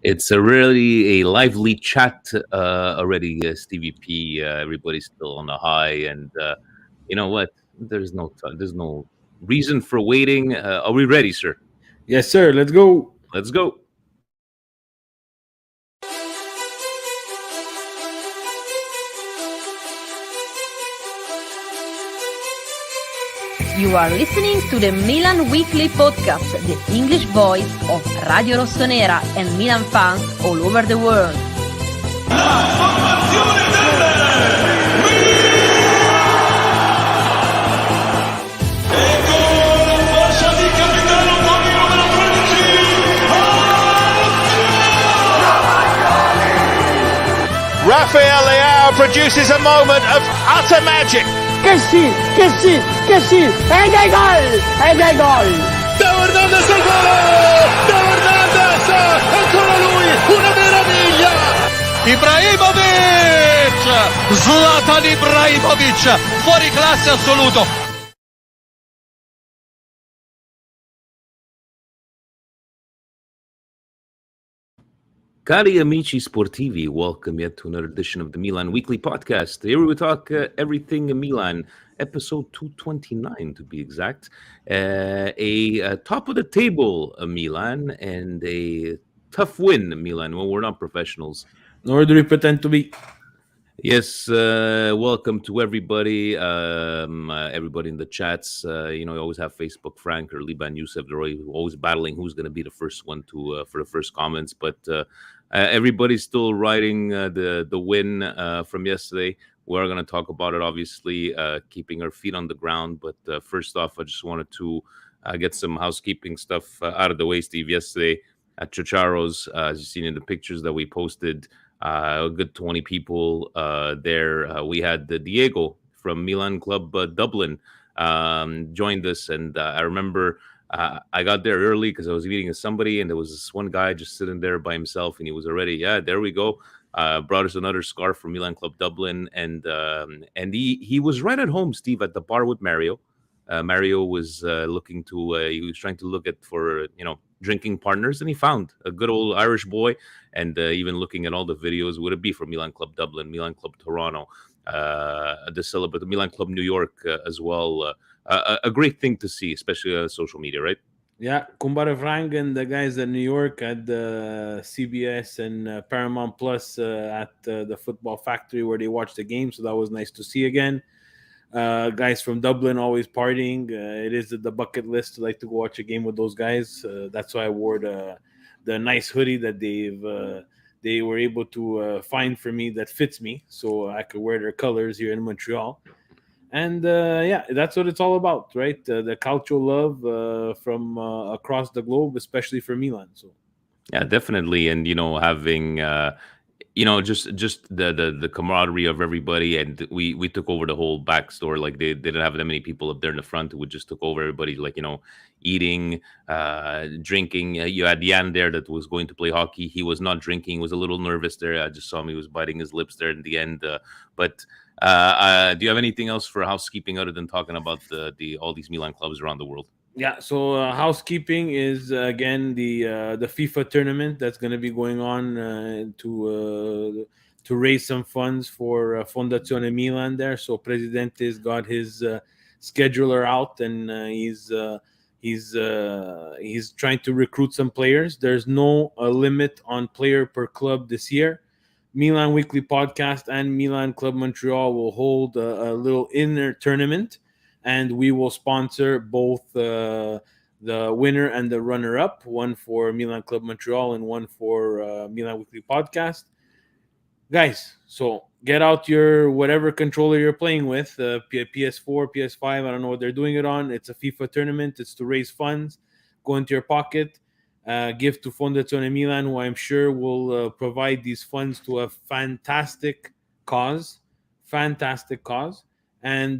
It's a really a lively chat already, Stevie P. Everybody's still on the high, and you know what? There's no reason for waiting. Are we ready, sir? Yes, sir. Let's go. Let's go. You are listening to the Milan Weekly Podcast, the English voice of Radio Rossonera and Milan fans all over the world. Rafael Leao produces a moment of utter magic. Che sì, ed è gol! Teo Hernandez al gol! Teo Hernandez, ancora lui, una meraviglia! Ibrahimovic! Zlatan Ibrahimovic, fuori classe assoluto! Cari amici sportivi, welcome yet to another edition of the Milan Weekly Podcast. Here we talk everything Milan, episode 229 to be exact. A top of the table Milan and a tough win Milan. Well, we're not professionals. Nor do we pretend to be. Yes, welcome to everybody. Everybody in the chats. You always have Facebook Frank or Liban Youssef. They're always battling who's going to be the first one to for the first comments. But everybody's still riding the win from yesterday. We're going to talk about it, obviously, keeping our feet on the ground. But first off, I just wanted to get some housekeeping stuff out of the way, Steve. Yesterday at Chicharo's, as you've seen in the pictures that we posted, a good 20 people there. We had Diego from Milan Club Dublin joined us, and I remember I got there early because I was meeting with somebody, and there was this one guy just sitting there by himself, and he was already, there we go. Brought us another scarf from Milan Club Dublin, and he was right at home, Steve, at the bar with Mario. Mario was looking to, he was trying to look at for, drinking partners, and he found a good old Irish boy. And even looking at all the videos, would it be from Milan Club Dublin, Milan Club Toronto, the Milan Club New York as well. A great thing to see, especially on social media, right? Yeah, Kumbara Frank and the guys at New York at the CBS and Paramount Plus at the Football Factory where they watched the game. So that was nice to see again. Guys from Dublin always partying. It is the bucket list to like to go watch a game with those guys. That's why I wore the nice hoodie that they were able to find for me that fits me, so I could wear their colors here in Montreal. And that's what it's all about, right? The cultural love from across the globe, especially for Milan. So yeah, definitely, and having just the camaraderie of everybody, and we took over the whole back store. Like they didn't have that many people up there in the front. We just took over everybody, like eating, drinking. You had Jan there that was going to play hockey. He was not drinking. He was a little nervous there. I just saw him. He was biting his lips there in the end. But do you have anything else for housekeeping other than talking about the all these Milan clubs around the world? yeah, so housekeeping is again the FIFA tournament that's going to be going on to raise some funds for Fondazione Milan there. So Presidente's got his scheduler out, and he's trying to recruit some players. There's no limit on player per club this year. Milan Weekly Podcast and Milan Club Montreal will hold a little inner tournament, and we will sponsor both the winner and the runner-up, one for Milan Club Montreal and one for Milan Weekly Podcast. Guys, so get out your whatever controller you're playing with, PS4, PS5, I don't know what they're doing it on. It's a FIFA tournament. It's to raise funds. Go into your pocket. Give to Fondazione Milan, who I'm sure will provide these funds to a fantastic cause. And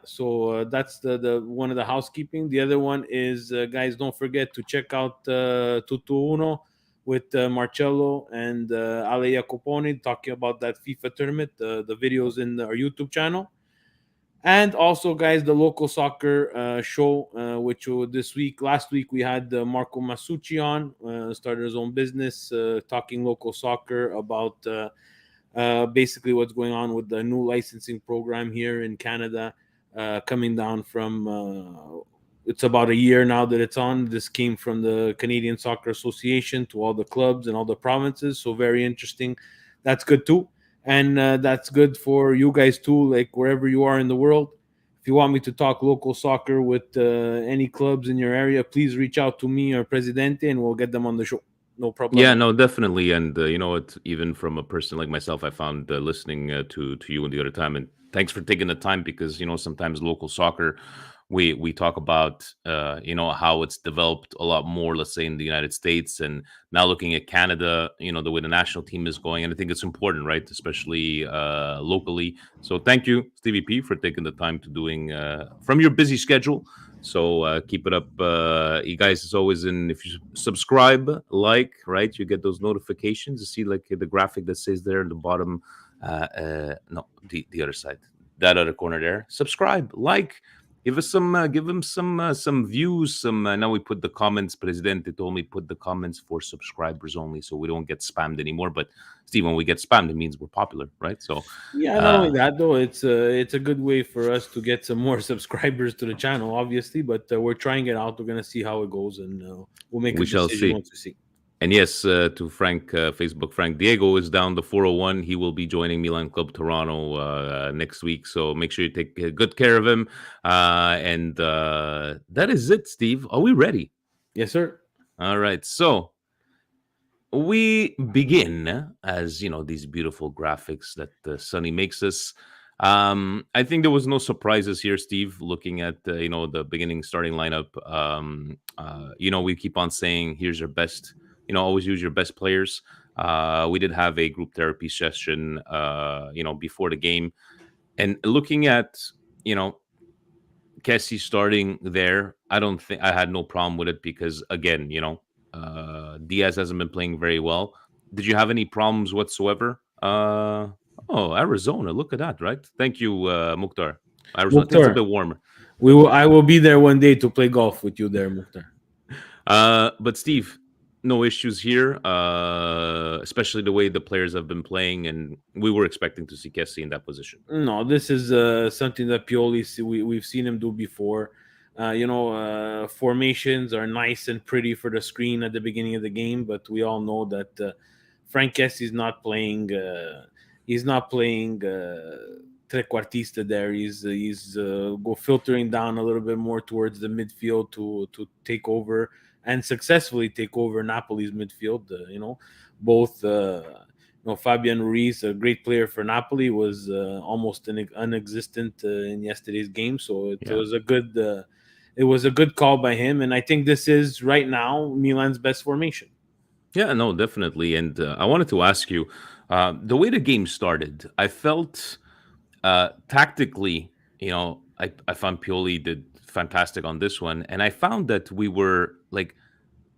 so that's the one of the housekeeping. The other one is, guys, don't forget to check out Tutto Uno with Marcello and Ale Jacoponi talking about that FIFA tournament. The videos in our YouTube channel. And also, guys, the local soccer show, last week we had Marco Masucci on, started his own business, talking local soccer about basically what's going on with the new licensing program here in Canada, coming down from. It's about a year now that it's on. This came from the Canadian Soccer Association to all the clubs and all the provinces. So very interesting. That's good too, and that's good for you guys too. Like wherever you are in the world, if you want me to talk local soccer with any clubs in your area, please reach out to me or Presidente, and we'll get them on the show. No Yeah, problem. no, definitely. And you know what? Even from a person like myself, I found listening to you and the other time, and thanks for taking the time because sometimes local soccer, we talk about how it's developed a lot more. Let's say in the United States, and now looking at Canada, the way the national team is going, and I think it's important, right? Especially locally. So thank you, Stevie P, for taking the time to doing from your busy schedule. So keep it up, you guys. It's always if you subscribe, like, right, you get those notifications. You see like the graphic that says there in the bottom. No, the other side, that other corner there. Subscribe, like, give us give him some views. Now we put the comments. Presidente told me put the comments for subscribers only, so we don't get spammed anymore. But Steve, when we get spammed, it means we're popular, right? So Yeah, not only that though, it's a good way for us to get some more subscribers to the channel, obviously. But we're trying it out. We're gonna see how it goes, and we'll make a we shall decision see. once we see. And yes, to Frank, Facebook, Frank Diego is down to 401. He will be joining Milan Club Toronto next week. So make sure you take good care of him. And that is it, Steve. Are we ready? Yes, sir. All right. So we begin as these beautiful graphics that Sunny makes us. I think there was no surprises here, Steve. Looking at the beginning starting lineup, we keep on saying here's your best. Always use your best players. We did have a group therapy session, before the game, and looking at Kessie starting there. I don't think I had no problem with it because again, Diaz hasn't been playing very well. Did you have any problems whatsoever? Oh, Arizona, look at that, right? Thank you, Mukhtar. Arizona, I think it's a Mukhtar, bit warmer. I will be there one day to play golf with you there, Mukhtar. But Steve, no issues here, especially the way the players have been playing, and we were expecting to see Kessie in that position. No, this is something that we've seen him do before. Formations are nice and pretty for the screen at the beginning of the game, but we all know that Frank Kessie is not playing. He's not playing trequartista there. He's go filtering down a little bit more towards the midfield to take over and successfully take over Napoli's midfield. Both. Fabian Ruiz, a great player for Napoli, was almost unexistent in yesterday's game. So it Yeah. was a good call by him, and I think this is right now Milan's best formation. Yeah, no, definitely. And I wanted to ask you, the way the game started, I felt tactically, I found Pioli did fantastic on this one, and I found that we were like,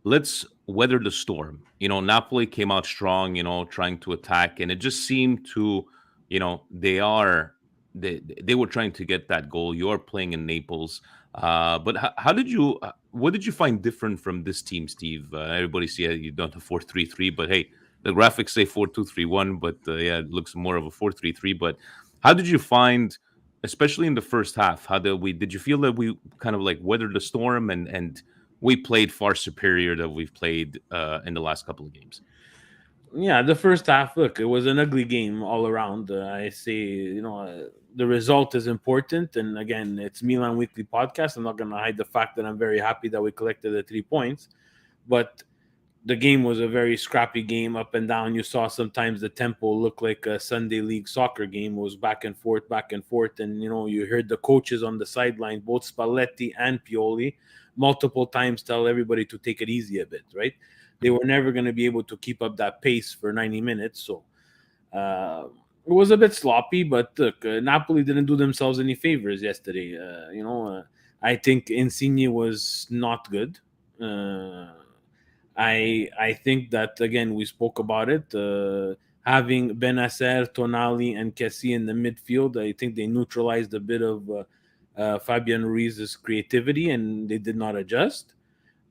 let's weather the storm. Napoli came out strong, trying to attack, and it just seemed to, they were trying to get that goal. You are playing in Naples, but how did you? What did you find different from this team, Steve? Everybody see you don't have 4-3-3, but hey, the graphics say 4-2-3-1, but yeah, it looks more of a 4-3-3. But how did you find, especially in the first half, did you feel that we kind of like weathered the storm and we played far superior than we've played in the last couple of games? Yeah, the first half, look, it was an ugly game all around. I say, the result is important. And again, it's Milan Weekly Podcast. I'm not going to hide the fact that I'm very happy that we collected the 3 points. But the game was a very scrappy game, up and down. You saw sometimes the tempo look like a Sunday league soccer game. It was back and forth. And, you heard the coaches on the sideline, both Spalletti and Pioli, multiple times tell everybody to take it easy a bit, right? They were never going to be able to keep up that pace for 90 minutes. So it was a bit sloppy, but look, Napoli didn't do themselves any favors yesterday. I think Insigne was not good. I think that, again, we spoke about it. having Benacer, Tonali, and Kessie in the midfield. I think they neutralized a bit of Fabian Ruiz's creativity, and they did not adjust.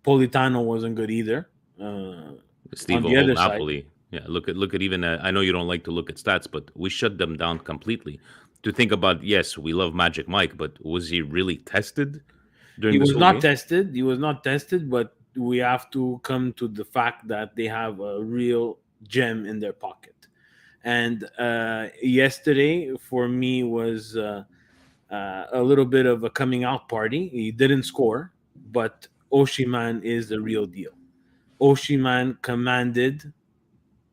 Politano wasn't good either. On Steve, the whole other side, Napoli. Yeah, look at even. I know you don't like to look at stats, but we shut them down completely. To think about, yes, we love Magic Mike, but was he really tested he during this was whole not game? tested. He was not tested, but we have to come to the fact that they have a real gem in their pocket. And yesterday, for me, was a little bit of a coming out party. He didn't score, but Oshiman is the real deal. Oshiman commanded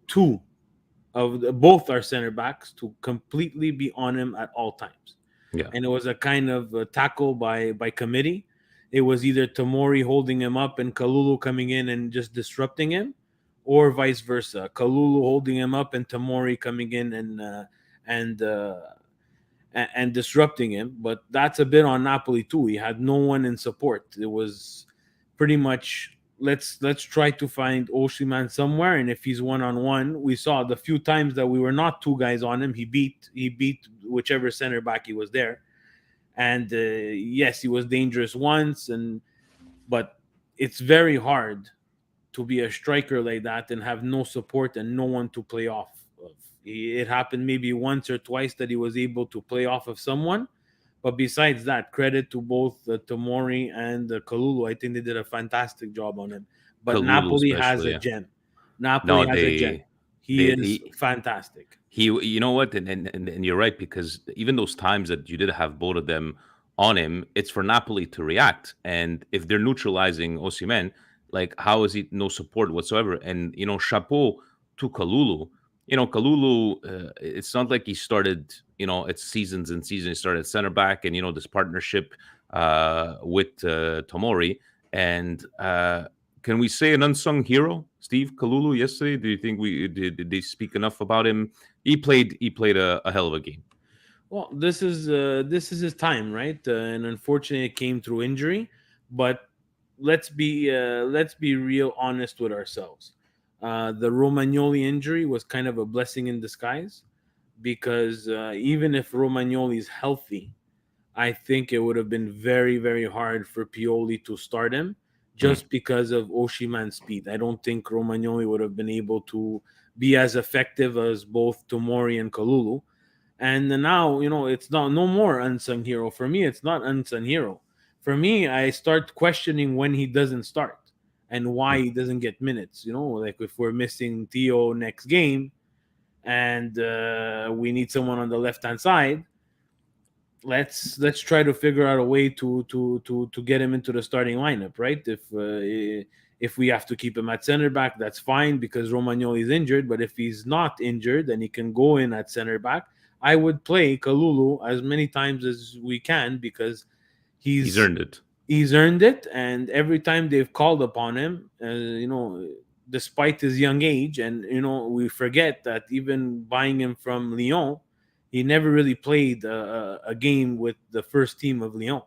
two of both our center backs to completely be on him at all times. Yeah, And it was a kind of a tackle by committee. It was either Tamori holding him up and Kalulu coming in and just disrupting him, or vice versa. Kalulu holding him up and Tamori coming in and and disrupting him. But that's a bit on Napoli too. He had no one in support. It was pretty much let's try to find Oshiman somewhere, and if he's one on one, we saw the few times that we were not two guys on him, he beat whichever center back he was there, and yes, he was dangerous once, and but it's very hard to be a striker like that and have no support and no one to play off of. It happened maybe once or twice that he was able to play off of someone. But besides that, credit to both Tomori and Kalulu. I think they did a fantastic job on him. But Kalulu Napoli has especially. a Yeah. gem. No, Napoli has a gem. He they, is he, fantastic. you know what, and you're right, because even those times that you did have both of them on him, it's for Napoli to react. And if they're neutralizing Osimhen, like, how is he no support whatsoever? And chapeau to Kalulu. Kalulu, it's not like he started, it's seasons and seasons. He started center back, and this partnership with Tomori. And can we say an unsung hero, Steve Kalulu, yesterday? Do you think did they speak enough about him? He played a hell of a game. Well, this is his time, right? And unfortunately, it came through injury. But let's be real honest with ourselves. The Romagnoli injury was kind of a blessing in disguise, because even if Romagnoli is healthy, I think it would have been very, very hard for Pioli to start him Mm. just because of Oshiman's speed. I don't think Romagnoli would have been able to be as effective as both Tomori and Kalulu. And now, it's not no more unsung hero. For me, it's not unsung hero. For me, I start questioning when he doesn't start and why Mm. he doesn't get minutes. Like if we're missing Theo next game and we need someone on the left hand side, let's try to figure out a way to get him into the starting lineup, right? If we have to keep him at center back, that's fine because Romagnoli is injured. But if he's not injured and he can go in at center back, I would play Kalulu as many times as we can, because He's he's earned it. he's earned it. And every time they've called upon him, despite his young age, and we forget that even buying him from Lyon, he never really played a game with the first team of Lyon.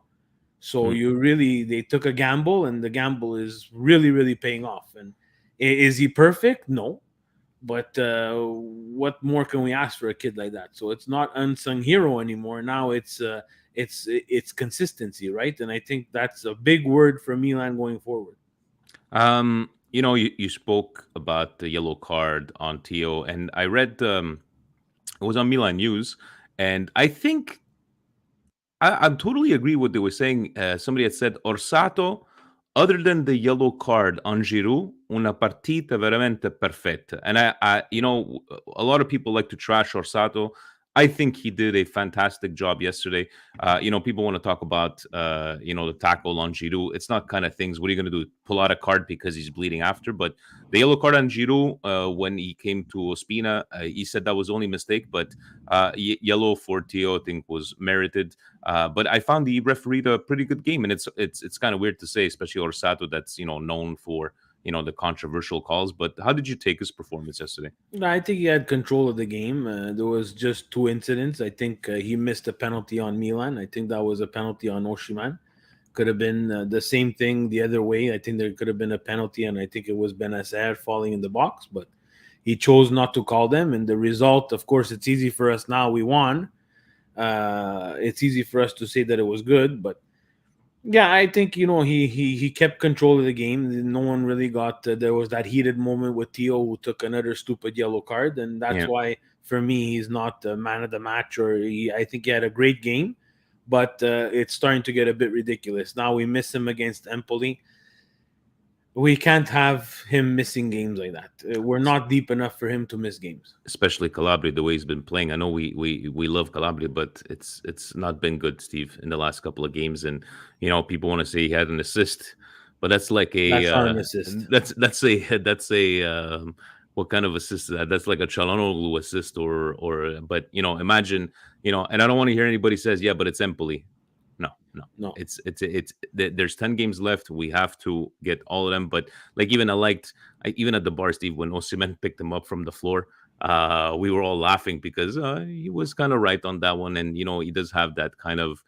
So Mm. they took a gamble, and the gamble is really, really paying off. And is he perfect? No, but what more can we ask for a kid like that? So it's not unsung hero anymore. Now it's consistency, right? And I think that's a big word for Milan going forward. You spoke about the yellow card on Tio, and I read it was on Milan News, and I think I totally agree with what they were saying. Somebody had said Orsato, other than the yellow card on Giroud, una partita veramente perfetta. And a lot of people like to trash Orsato. I think he did a fantastic job yesterday. People want to talk about, the tackle on Giroud. It's not kind of things. What are you going to do? Pull out a card because he's bleeding after? But the yellow card on Giroud, when he came to Ospina, he said that was the only mistake. But yellow for Tio, I think, was merited. But I found the referee a pretty good game, and it's kind of weird to say, especially Orsato, that's known for the controversial calls. But how did you take his performance yesterday? I think he had control of the game. There was just two incidents. I think he missed a penalty on Milan. I think that was a penalty on Oshiman. Could have been the same thing the other way. I think there could have been a penalty, and I think it was Benacer falling in the box, but he chose not to call them, and the result, of course, it's easy for us now. We won. It's easy for us to say that it was good, but yeah, I think he kept control of the game. No one really got. There was that heated moment with Theo who took another stupid yellow card, and that's Yeah. why for me he's not the man of the match. I think he had a great game, but it's starting to get a bit ridiculous. Now we miss him against Empoli. We can't have him missing games like that. We're not deep enough for him to miss games. Especially Calabria, the way he's been playing. I know we love Calabria, but it's not been good, Steve, in the last couple of games. And people want to say he had an assist, but that's like That's not an assist. That's a what kind of assist is that? That's like a Çalhanoğlu assist, but imagine, and I don't want to hear anybody says, yeah, but it's Empoli. No. No. There's 10 games left. We have to get all of them. But like even even at the bar, Steve, when Osimhen picked him up from the floor, we were all laughing because he was kind of right on that one, and he does have that kind of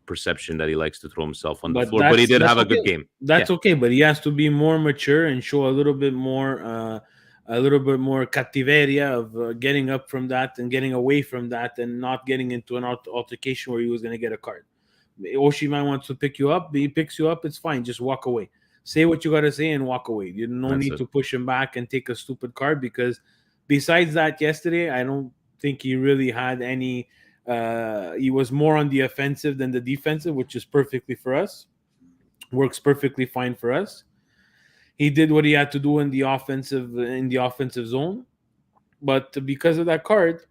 perception that he likes to throw himself on the floor. But he did have a good game. That's okay, but he has to be more mature and show a little bit more cattiveria of getting up from that and getting away from that and not getting into an altercation where he was going to get a card. Osimhen wants to pick you up. He picks you up. It's fine. Just walk away. Say what you got to say and walk away. You don't need to push him back and take a stupid card, because besides that, yesterday, I don't think he really had any. He was more on the offensive than the defensive, which is perfectly for us. Works perfectly fine for us. He did what he had to do in the offensive zone, but because of that card,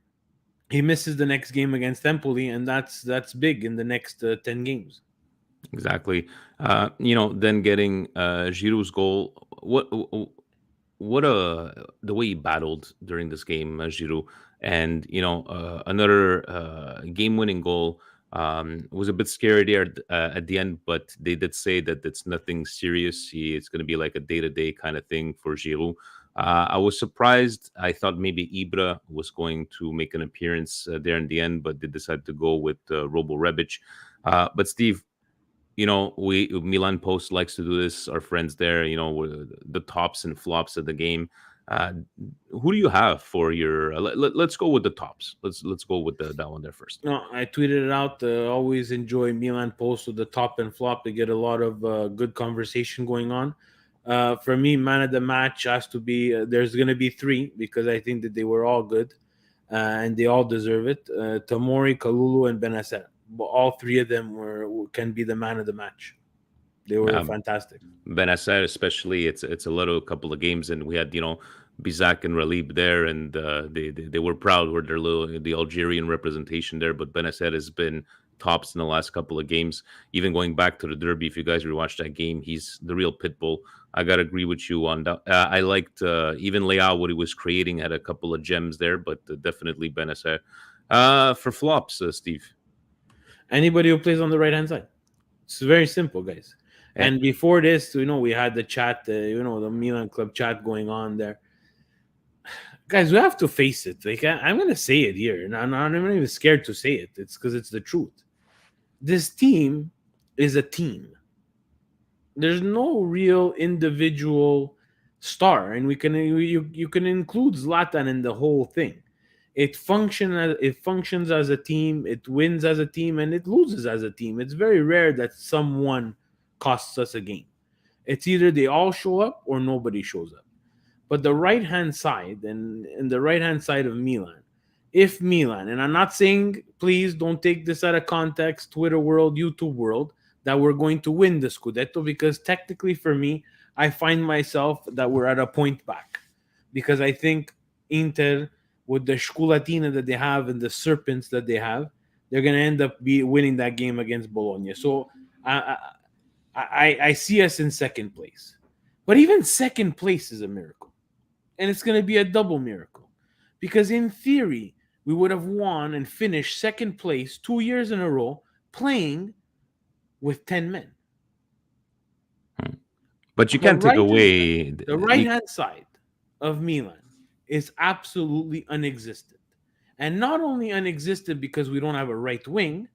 he misses the next game against Empoli, and that's big in the next 10 games. Exactly. Then getting Giroud's goal. The way he battled during this game, Giroud, and another game-winning goal. Was a bit scary there at the end, but they did say that it's nothing serious. It's going to be like a day-to-day kind of thing for Giroud. I was surprised. I thought maybe Ibra was going to make an appearance there in the end, but they decided to go with Robo Rebic. But Steve, Milan Post likes to do this. Our friends there, the tops and flops of the game. Who do you have for your? Let's go with the tops. Let's go with that one there first. No, I tweeted it out. Always enjoy Milan Post with the top and flop. They get a lot of good conversation going on. For me, man of the match has to be. There's going to be 3 because I think that they were all good, and they all deserve it. Tomori, Kalulu, and Benacer. All 3 of them can be the man of the match. They were fantastic. Benacer, especially, it's a couple of games, and we had Bizak and Ralib there, and they were proud with the Algerian representation there. But Benacer has been tops in the last couple of games. Even going back to the derby, if you guys rewatched that game, he's the real pit bull. I gotta agree with you on that. I liked even Leao, what he was creating, had a couple of gems there, but definitely Benacer. For flops, Steve. Anybody who plays on the right-hand side. It's very simple, guys. And before this, we had the chat, the Milan Club chat going on there. Guys, we have to face it. Like, I'm going to say it here. And I'm not even scared to say it. It's because it's the truth. This team is a team. There's no real individual star. And you can include Zlatan in the whole thing. It functions as a team. It wins as a team, and it loses as a team. It's very rare that someone costs us a game. It's either they all show up or nobody shows up. But the right-hand side and the right-hand side of Milan, if Milan, and I'm not saying, please don't take this out of context, Twitter world, YouTube world, that we're going to win the Scudetto, because technically for me, I find myself that we're at a point back. Because I think Inter, with the Sculatina that they have and the serpents that they have, they're going to end up winning that game against Bologna. So I see us in second place. But even second place is a miracle. And it's going to be a double miracle. Because in theory, we would have won and finished second place 2 years in a row playing with 10 men. But you can't take away... The right-hand side of Milan is absolutely unexistent. And not only unexistent because we don't have a right wing,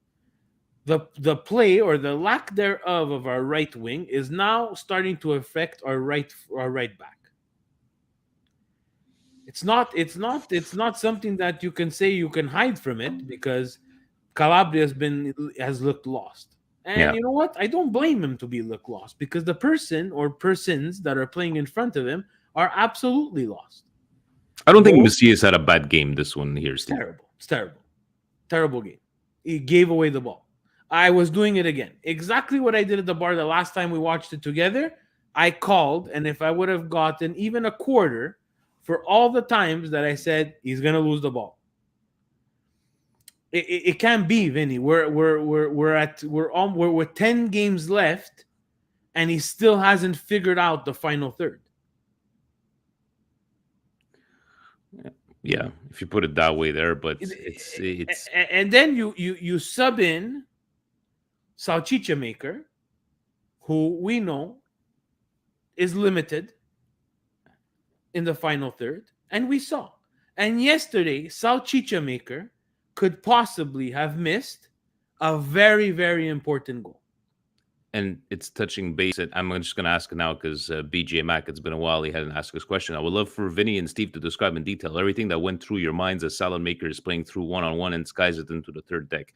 the play or the lack thereof of our right wing is now starting to affect our right back. It's not something that you can say you can hide from it, because Calabria has looked lost. And Yeah. you know what? I don't blame him to be look lost, because the person or persons that are playing in front of him are absolutely lost. I don't think Both Macias had a bad game this one here, Steve. terrible. It's terrible. Terrible game. He gave away the ball. I was doing it again. Exactly what I did at the bar the last time we watched it together. I called, and if I would have gotten even a quarter for all the times that I said he's gonna lose the ball. It can't be, Vinny. We're with 10 games left, and he still hasn't figured out the final third. Yeah, if you put it that way there, but it's And then you sub in Salchicha Maker, who we know is limited in the final third, and we saw. And yesterday, Salchicha Maker could possibly have missed a very, very important goal. and it's touching base. And I'm just going to ask it now because BJ Mac, it's been a while. He hadn't asked this question. I would love for Vinny and Steve to describe in detail everything that went through your minds as Salad Maker is playing through one-on-one and skies it into the third deck.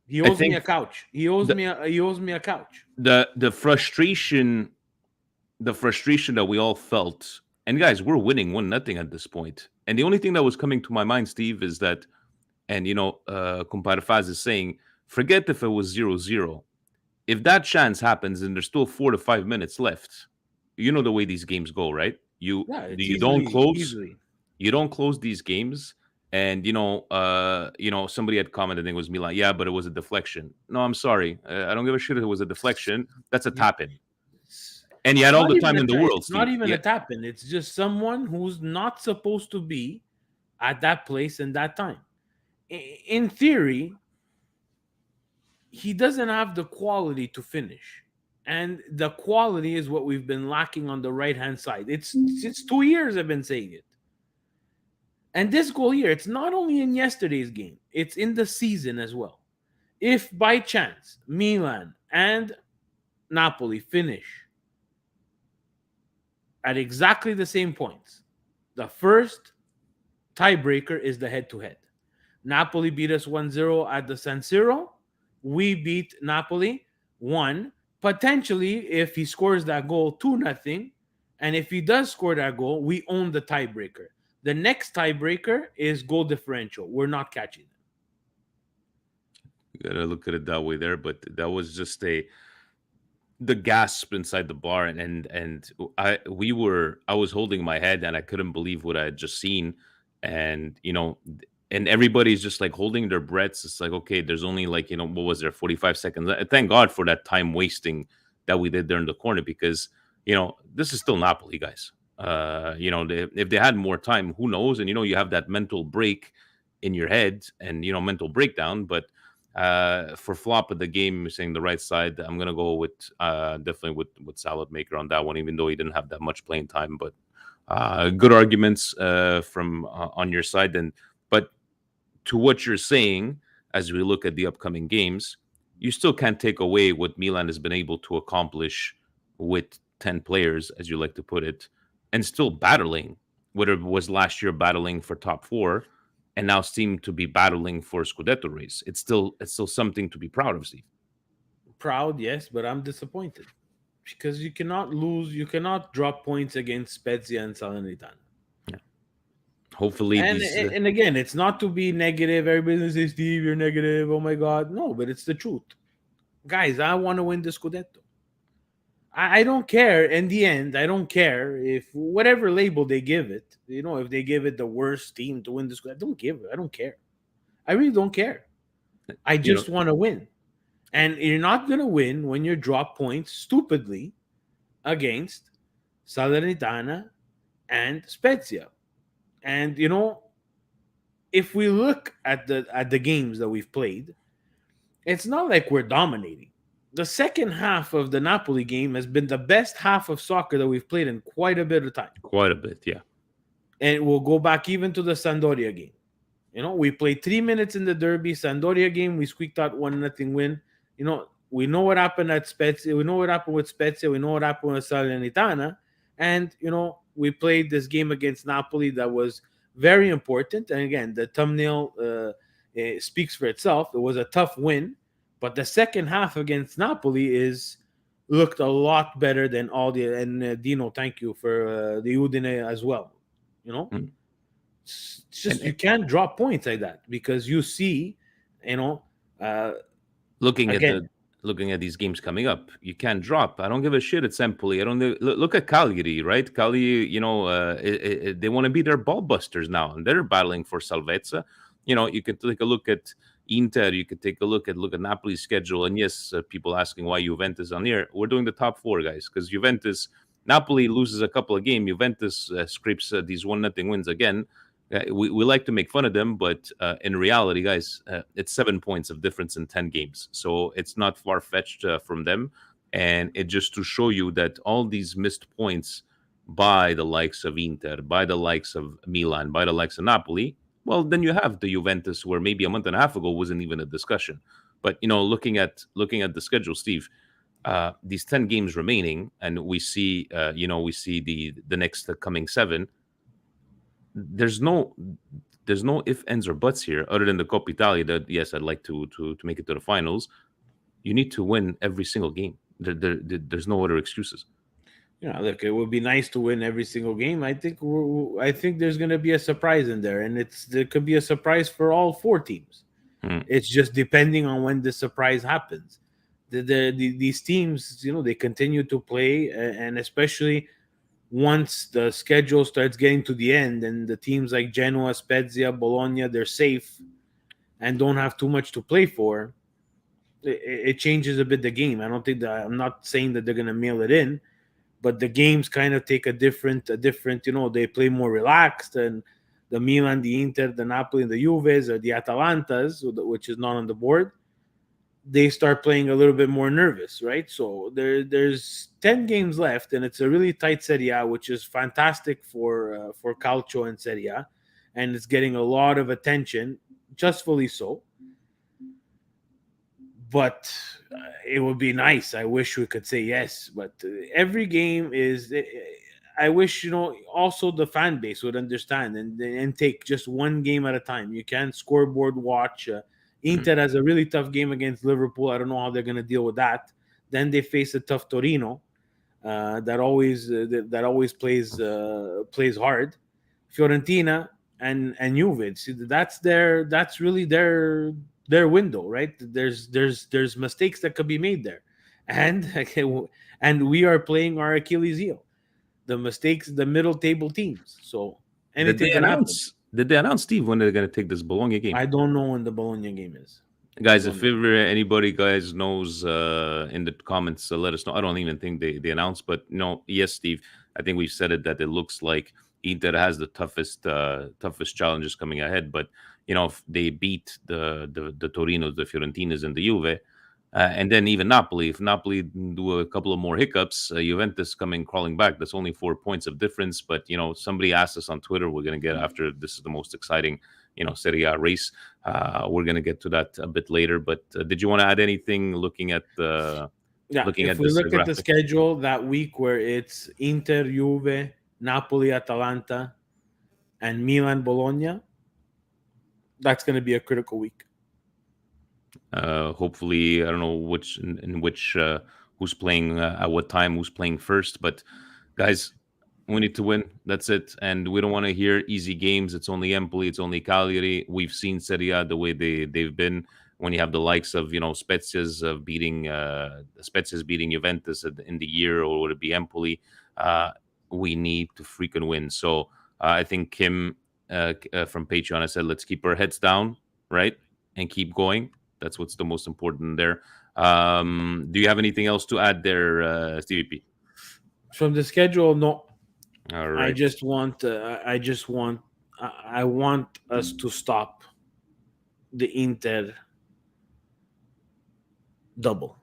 He owes me a couch. He owes me a couch. The frustration that we all felt, and guys, we're winning 1-0 at this point. And the only thing that was coming to my mind, Steve, is that, and Compadre Faz is saying, forget if it was 0-0. If that chance happens and there's still 4 to 5 minutes left, you know the way these games go, right? You don't close these games. And somebody had commented, I think it was Milan. Yeah, but it was a deflection. No, I'm sorry. I don't give a shit if it was a deflection. That's a tap in. And you had all the time in the world. It's not even a tap in. It's just someone who's not supposed to be at that place and that time. In theory, he doesn't have the quality to finish. And the quality is what we've been lacking on the right-hand side. It's 2 years I've been saying it. And this goal here, it's not only in yesterday's game, it's in the season as well. If by chance Milan and Napoli finish at exactly the same points, the first tiebreaker is the head-to-head. Napoli beat us 1-0 at the San Siro. We beat Napoli 1. Potentially, if he scores that goal, 2-0. And if he does score that goal, we own the tiebreaker. The next tiebreaker is goal differential. We're not catching them. You gotta look at it that way there, but that was just the gasp inside the bar, and I was holding my head and I couldn't believe what I had just seen, and and everybody's just like holding their breaths. It's like, okay, there's only what was there, 45 seconds. Thank God for that time wasting that we did there in the corner, because this is still Napoli, guys. If they had more time, who knows? And you have that mental break in your head and mental breakdown. But for flop of the game, saying the right side, I'm gonna go with definitely with Salad Maker on that one, even though he didn't have that much playing time. But good arguments from on your side. But to what you're saying, as we look at the upcoming games, you still can't take away what Milan has been able to accomplish with 10 players, as you like to put it, and still battling, whether it was last year battling for top 4 and now seem to be battling for Scudetto race. It's still something to be proud of, Steve. Proud, yes, but I'm disappointed because you cannot drop points against Spezia and Salernitana. Yeah. Hopefully, and again, it's not to be negative. Everybody says, Steve, you're negative. Oh my God. No, but it's the truth. Guys, I want to win the Scudetto. I don't care. In the end, I don't care if whatever label they give it, if they give it the worst team to win this, I don't care. I really don't care. I just want to win. And you're not going to win when you drop points stupidly against Salernitana and Spezia. And, if we look at the games that we've played, it's not like we're dominating. The second half of the Napoli game has been the best half of soccer that we've played in quite a bit of time. Quite a bit, yeah. And we'll go back even to the Sampdoria game. We played 3 minutes in the derby. Sampdoria game, we squeaked out 1-0 win. We know what happened at Spezia. We know what happened with Spezia. We know what happened with Salernitana. And we played this game against Napoli that was very important. And again, the thumbnail speaks for itself. It was a tough win, but the second half against Napoli is looked a lot better than all the. And Dino, thank you for the Udine as well. Mm. It's just you can't drop points like that because you see, uh, looking again. at these games coming up, you can't drop. I don't give a shit. It's Empoli. I don't look at Cagliari, right? Cagliari, they want to be their ball busters now, and they're battling for salvezza. You can take a look at Inter. You could take a look at Napoli's schedule, and yes, people asking why Juventus on here. We're doing the top four, guys, because Napoli loses a couple of games. Juventus scrapes these 1-0 wins again. We like to make fun of them, but in reality, guys, it's 7 points of difference in 10 games. So it's not far-fetched from them. And it just to show you that all these missed points by the likes of Inter, by the likes of Milan, by the likes of Napoli, well, then you have the Juventus where maybe a month and a half ago wasn't even a discussion. But, looking at the schedule, Steve, these 10 games remaining, and we see, the next coming 7, there's no if, ends, or buts here other than the Coppa Italia that, yes, I'd like to make it to the finals. You need to win every single game. There's no other excuses. Look, it would be nice to win every single game. I think there's going to be a surprise in there, and there could be a surprise for all 4 teams. It's just depending on when the surprise happens. These teams, they continue to play, and especially once the schedule starts getting to the end and the teams like Genoa, Spezia, Bologna, they're safe and don't have too much to play for, it changes a bit the game. I'm not saying that they're going to mail it in, but the games kind of take a different, they play more relaxed, and the Milan, the Inter, the Napoli, and the Juves, or the Atalantas, which is not on the board, they start playing a little bit more nervous, right? So there's 10 games left, and it's a really tight Serie A, which is fantastic for Calcio and Serie A, and it's getting a lot of attention, justfully so. But it would be nice. I wish we could say yes, but every game is. I wish also the fan base would understand and take just one game at a time. You can't scoreboard watch. Inter has a really tough game against Liverpool. I don't know how they're going to deal with that. Then they face a tough Torino that always plays hard. Fiorentina and Juve. See, that's really their window, right? There's mistakes that could be made there, and we are playing our Achilles heel, the mistakes, the middle table teams. So anything can happen. Did they announce, Steve, when they're going to take this Bologna game? I don't know when the Bologna game is. Guys, if ever anybody guys knows in the comments, let us know. I don't even think they announced, but yes, Steve, I think we've said it that it looks like Inter has the toughest challenges coming ahead. But if they beat the Torinos, the Fiorentinas, and the Juve, and then even Napoli, if Napoli do a couple of more hiccups, Juventus coming crawling back. That's only 4 points of difference. But somebody asked us on Twitter. We're going to get after this is the most exciting Serie A race. We're going to get to that a bit later. But did you want to add anything looking at the? If we look at the schedule that week where it's Inter, Juve, Napoli, Atalanta, and Milan, Bologna, that's going to be a critical week. Hopefully, I don't know which who's playing at what time, who's playing first. But guys, we need to win. That's it. And we don't want to hear easy games. It's only Empoli. It's only Cagliari. We've seen Serie A the way they've been. When you have the likes of Spezia's beating Juventus in the year, or would it be Empoli? We need to freaking win. So I think Kim from Patreon, I said, let's keep our heads down, right, and keep going. That's what's the most important there. Do you have anything else to add there, Stevie P? From the schedule, no. All right. I want us to stop the Inter double.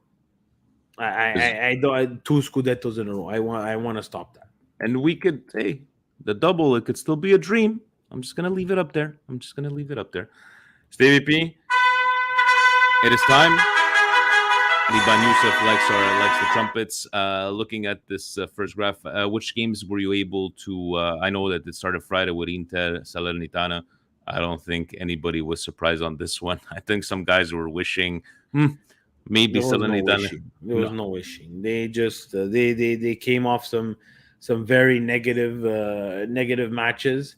I don't 2 Scudettos in a row. I want to stop that. And we could, the double, it could still be a dream. I'm just gonna leave it up there. Stevie P, it is time Liban Youssef likes the trumpets. Looking at this first graph, which games were you able to? I know that it started Friday with Inter Salernitana. I don't think anybody was surprised on this one. I think some guys were wishing maybe There was no Salernitana. wishing. There was No, no wishing. They just they came off some very negative matches.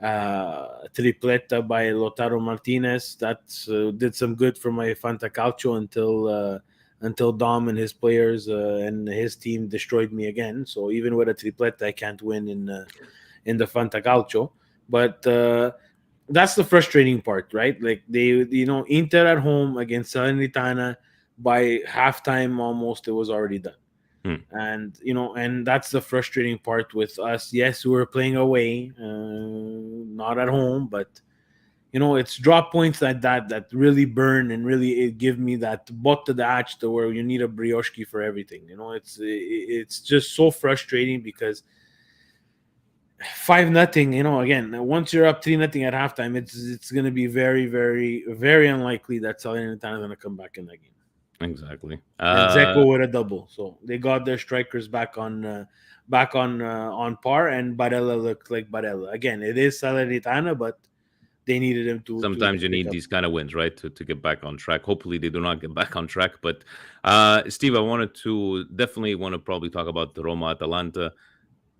Tripleta by Lautaro Martinez that did some good for my Fantacalcio until Dom and his players and his team destroyed me again. So even with a tripleta, I can't win in the Fantacalcio. But that's the frustrating part, right? Like Inter at home against Salernitana, by halftime almost it was already done. And that's the frustrating part with us. Yes, we were playing away, not at home, but it's drop points like that really burn and really give me that botta da achta where you need a brioche for everything. It's just so frustrating because 5-0. Again, once you're up 3-0 at halftime, it's going to be very, very, very unlikely that Salernitana is going to come back in that game. exactly. And Zeko with a double, so they got their strikers back on par, and Barella looked like Barella again. It is Salernitana, but they needed him to. Sometimes you pick need up. these kind of wins, right, to get back on track. Hopefully, they do not get back on track. But Steve, I wanted to definitely want to probably talk about the Roma Atalanta.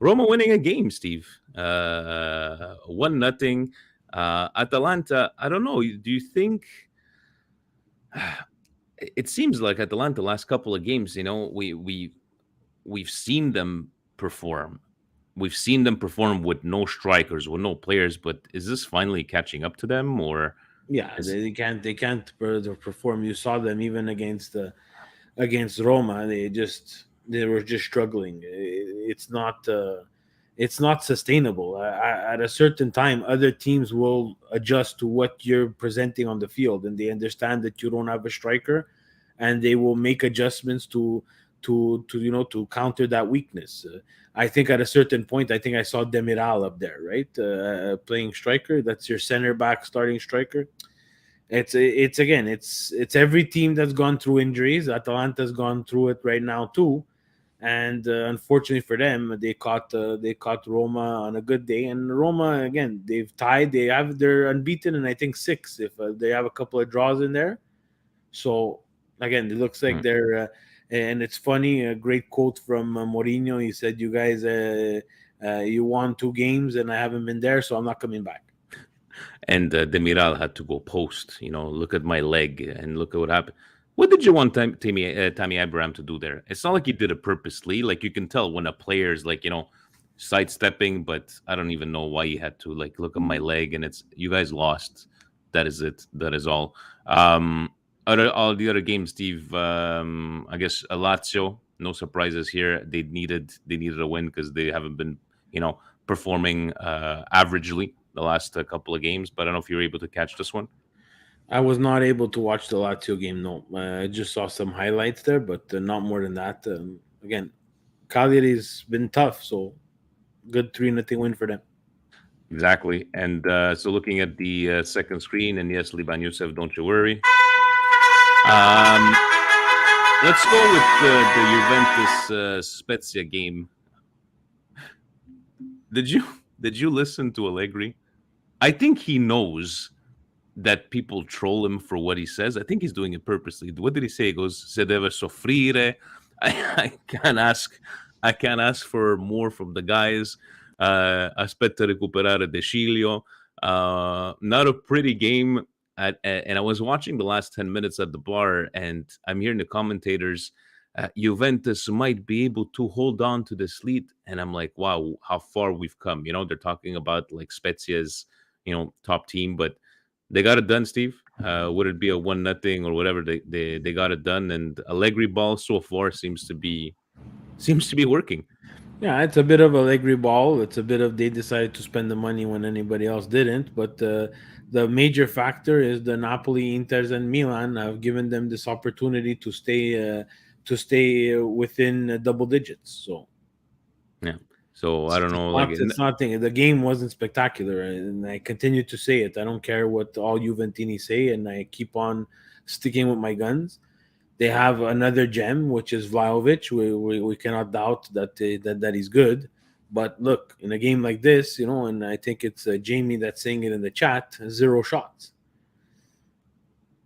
Roma winning a game, Steve. 1-0. Atalanta, I don't know. Do you think it seems like Atalanta last couple of games, we've seen them perform. We've seen them perform with no strikers, with no players, but is this finally catching up to them, or Yeah, is they can't perform. You saw them even against Roma. They were just struggling. It's not sustainable. At a certain time, other teams will adjust to what you're presenting on the field, and they understand that you don't have a striker, and they will make adjustments to counter that weakness. I think at a certain point, I think I saw Demiral up there, right, playing striker. That's your center back starting striker. It's every team that's gone through injuries. Atalanta's gone through it right now too, and unfortunately for them, they caught Roma on a good day. And Roma again, they've tied. They're unbeaten, and I think 6 if they have a couple of draws in there. So again, it looks like they're. And it's funny, a great quote from Mourinho. He said, "You guys, you won 2 games, and I haven't been there, so I'm not coming back." and Demiral had to go post. Look at my leg and look at what happened. What did you want Tammy Abraham to do there? It's not like he did it purposely. Like you can tell when a player's like sidestepping, but I don't even know why he had to like look at my leg. And it's you guys lost. That is it. That is all. All the other games, Steve. I guess Lazio. No surprises here. They needed a win because they haven't been performing averagely the last couple of games. But I don't know if you were able to catch this one. I was not able to watch the Lazio game. No, I just saw some highlights there, but not more than that. Again, Cagliari's been tough, so good 3-0 win for them. Exactly. And so looking at the second screen, and yes, Liban Youssef, don't you worry. Let's go with the Juventus Spezia game. Did you listen to Allegri? I think he knows that people troll him for what he says. I think he's doing it purposely. What did he say? He goes, "Se deve soffrire." I can't ask for more from the guys. Aspetta recuperare De Sciglio. Not a pretty game. And I was watching the last 10 minutes at the bar, and I'm hearing the commentators, Juventus might be able to hold on to this lead. And I'm like, wow, how far we've come. They're talking about like Spezia's, top team, but they got it done, Steve. Would it be a 1-0 or whatever? They got it done, and Allegri ball so far seems to be working. Yeah, it's a bit of Allegri ball. It's a bit of they decided to spend the money when anybody else didn't. But the major factor is the Napoli, Inters, and Milan have given them this opportunity to stay within double digits. So yeah. So I don't know. It's nothing. The game wasn't spectacular, and I continue to say it. I don't care what all Juventini say, and I keep on sticking with my guns. They have another gem, which is Vlahovic. We cannot doubt that he's good. But look, in a game like this, and I think it's Jamie that's saying it in the chat, 0 shots.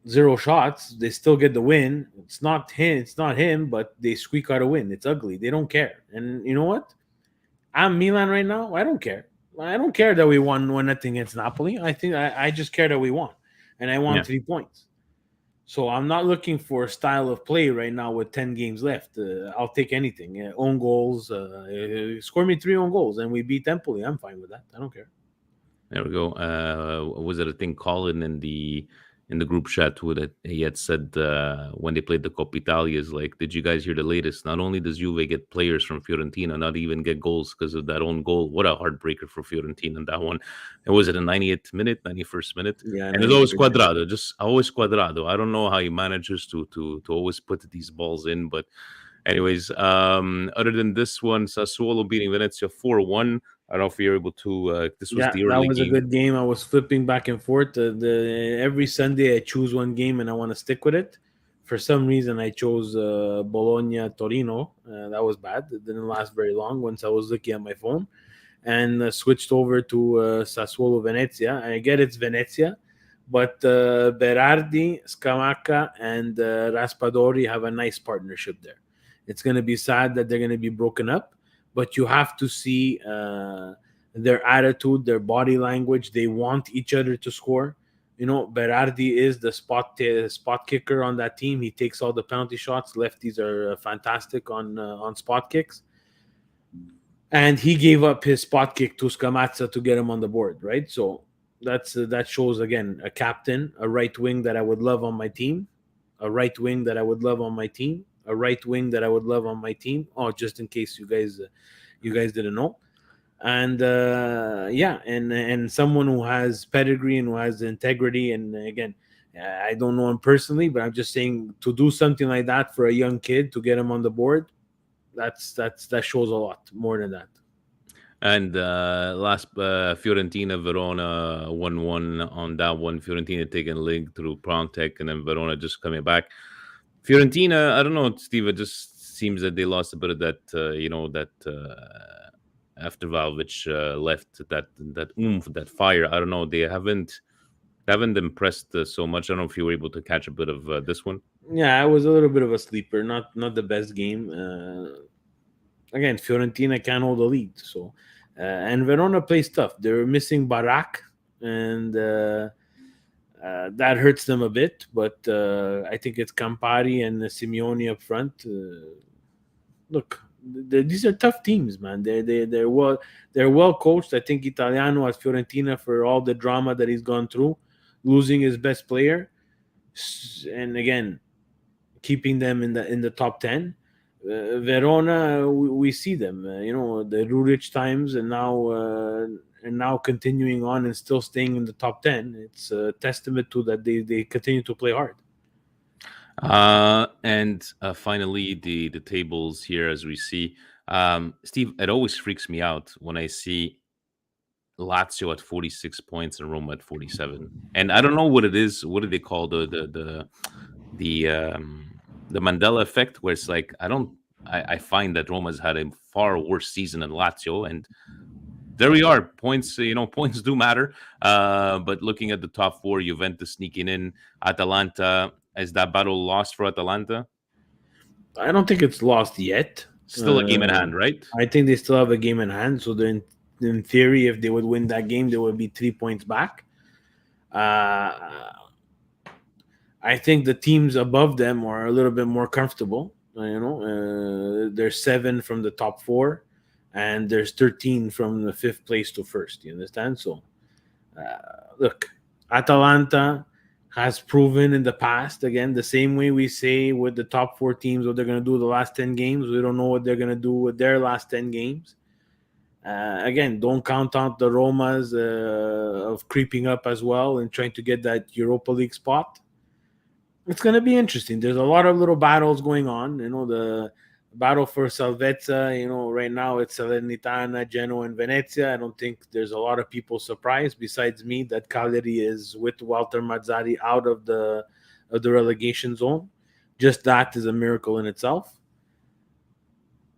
0 shots. They still get the win. It's not him, but they squeak out a win. It's ugly. They don't care. And you know what? I'm Milan right now. I don't care. I don't care that we won 1-0 against Napoli. I think I just care that we won. And I won 3 points. So I'm not looking for a style of play right now with 10 games left. I'll take anything. Own goals. Score me 3 own goals and we beat Empoli. I'm fine with that. I don't care. There we go. Was it, I think, Colin in the group chat he had said when they played the Coppa Italia is like, did you guys hear the latest? Not only does Juve get players from Fiorentina, not even get goals because of that own goal. What a heartbreaker for Fiorentina in that one. And was it a 98th minute, 91st minute? Yeah, and it's always Quadrado, just always Quadrado. I don't know how he manages to always put these balls in, but anyways, other than this one, Sassuolo beating Venezia 4-1. I don't know if you're able to. This was the early that was game. a good game. I was flipping back and forth. Every Sunday I choose one game and I want to stick with it. For some reason, I chose Bologna Torino. That was bad. It didn't last very long once I was looking at my phone, and switched over to Sassuolo Venezia. I get it's Venezia, but Berardi, Scamacca, and Raspadori have a nice partnership there. It's going to be sad that they're going to be broken up. But you have to see their attitude, their body language. They want each other to score. Berardi is the spot kicker on that team. He takes all the penalty shots. Lefties are fantastic on spot kicks. And he gave up his spot kick to Scamacca to get him on the board, right? So that shows, again, a captain, a right wing that I would love on my team, a right wing that I would love on my team, a right wing that I would love on my team. Oh, just in case you guys didn't know. And and someone who has pedigree and who has integrity. And again, I don't know him personally, but I'm just saying, to do something like that for a young kid, to get him on the board, that shows a lot more than that. And last Fiorentina Verona 1-1 on that one. Fiorentina taking the league through Prontek, and then Verona just coming back. Fiorentina, I don't know, Steve. It just seems that they lost a bit of that, after Vlahovic left, that oomph, that fire. I don't know. They haven't impressed so much. I don't know if you were able to catch a bit of this one. Yeah, it was a little bit of a sleeper. Not the best game. Again, Fiorentina can't hold the lead. So, and Verona plays tough. They're missing Barak, and that hurts them a bit, but I think it's Campari and Simeone up front. Look, these are tough teams, man. They're well coached. I think Italiano at Fiorentina, for all the drama that he's gone through, losing his best player, and again, keeping them in the top 10. Verona, we see them, the Ruric times, and now continuing on and still staying in the top 10. It's a testament to that they continue to play hard. And finally, the tables here, as we see, Steve, it always freaks me out when I see Lazio at 46 points and Roma at 47. And I don't know what it is. What do they call the Mandela effect, where it's like, I find that Roma's had a far worse season than Lazio, and there we are. Points, points do matter. But looking at the top 4, Juventus sneaking in, Atalanta, is that battle lost for Atalanta? I don't think it's lost yet. Still a game in hand, right? I think they still have a game in hand. So then, in theory, if they would win that game, they would be 3 points back. I think the teams above them are a little bit more comfortable. There's 7 from the top 4, and there's 13 from the 5th place to 1st. You understand? So, look, Atalanta has proven in the past, again, the same way we say with the top 4 teams what they're going to do the last 10 games. We don't know what they're going to do with their last 10 games. Again, don't count out the Romas of creeping up as well and trying to get that Europa League spot. It's going to be interesting. There's a lot of little battles going on. The battle for Salvezza, right now it's Salernitana, Genoa, and Venezia. I don't think there's a lot of people surprised besides me that Cagliari is with Walter Mazzari out of the relegation zone. just that is a miracle in itself.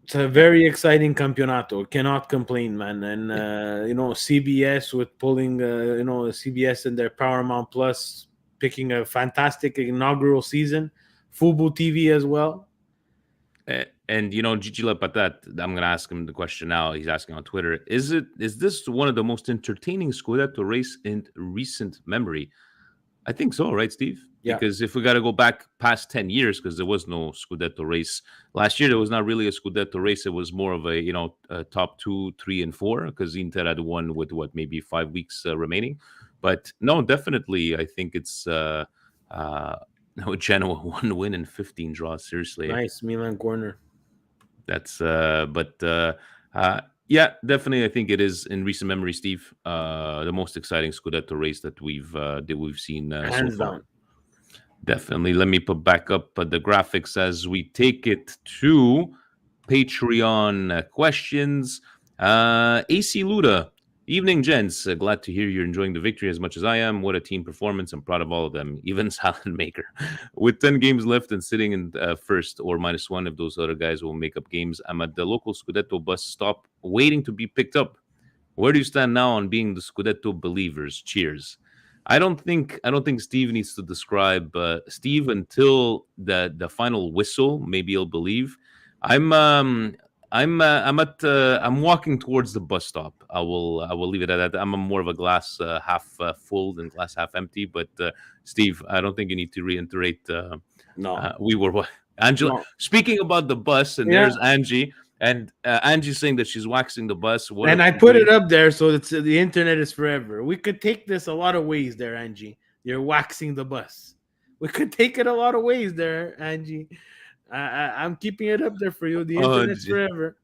It's a very exciting campionato. Cannot complain, man. And CBS with pulling CBS and their Paramount Plus picking a fantastic inaugural season. Fubo TV as well. And Gigi Patat, I'm going to ask him the question now. He's asking on Twitter: Is this one of the most entertaining Scudetto race in recent memory? I think so, right, Steve? Yeah. Because if we got to go back past 10 years, because there was no Scudetto race last year, there was not really a Scudetto race. It was more of a top 2, 3, and 4, because Inter had won with maybe 5 weeks remaining. But no, definitely, I think it's Genoa 1 win and 15 draws. Seriously, Nice Milan corner. That's yeah, definitely. I think it is in recent memory, Steve, the most exciting Scudetto race that we've seen Hands so far. down. Definitely. Let me put back up the graphics as we take it to Patreon questions. AC Luda. Evening, gents. Glad to hear you're enjoying the victory as much as I am. What a team performance. I'm proud of all of them, even Maker. With 10 games left and sitting in first or -1 if those other guys will make up games, I'm at the local Scudetto bus stop waiting to be picked up. Where do you stand now on being the Scudetto believers? Cheers. I don't think Steve needs to describe Steve until the final whistle. Maybe he'll believe. I'm walking towards the bus stop. I will leave it at that. I'm more of a glass half full than glass half empty. But Steve, I don't think you need to reiterate. No, we were Angela. No. Speaking about the bus, and there's Angie, and Angie's saying that she's waxing the bus. And I put it up there so it's the internet is forever. We could take this a lot of ways there, Angie. You're waxing the bus. We could take it a lot of ways there, Angie. I'm keeping it up there for you. The internet's forever.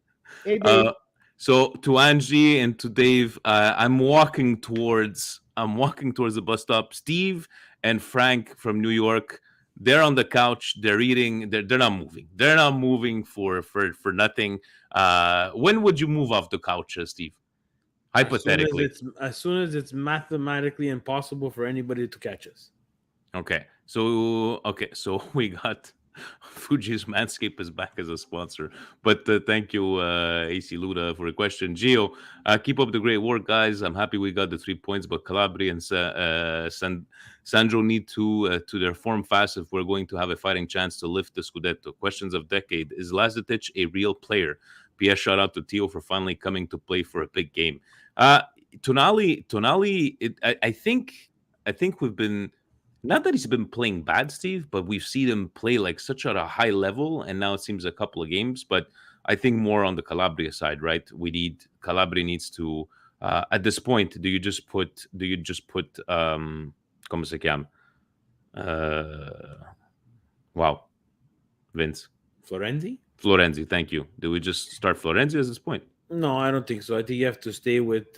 Hey, babe. So to Angie and to Dave, I'm walking towards the bus stop. Steve and Frank from New York, they're on the couch. They're eating. They're not moving. They're not moving for nothing. When would you move off the couch, Steve? Hypothetically, as soon as it's mathematically impossible for anybody to catch us. Okay, so we got Fuji's Manscaped is back as a sponsor. But thank you, AC Luda, for the question. Gio, keep up the great work, guys. I'm happy we got the 3 points, but Calabria and Sandro need to their form fast if we're going to have a fighting chance to lift the Scudetto. Questions of decade. Is Lazetic a real player? PS, shout out to Tio for finally coming to play for a big game. Tonali, I think we've been... Not that he's been playing bad, Steve, but we've seen him play like such at a high level, and now it seems a couple of games. But I think more on the Calabria side, right? Calabria needs to at this point. Do you just put como se llama? Wow, Vince Florenzi. Thank you. Do we just start Florenzi at this point? No, I don't think so. I think you have to stay with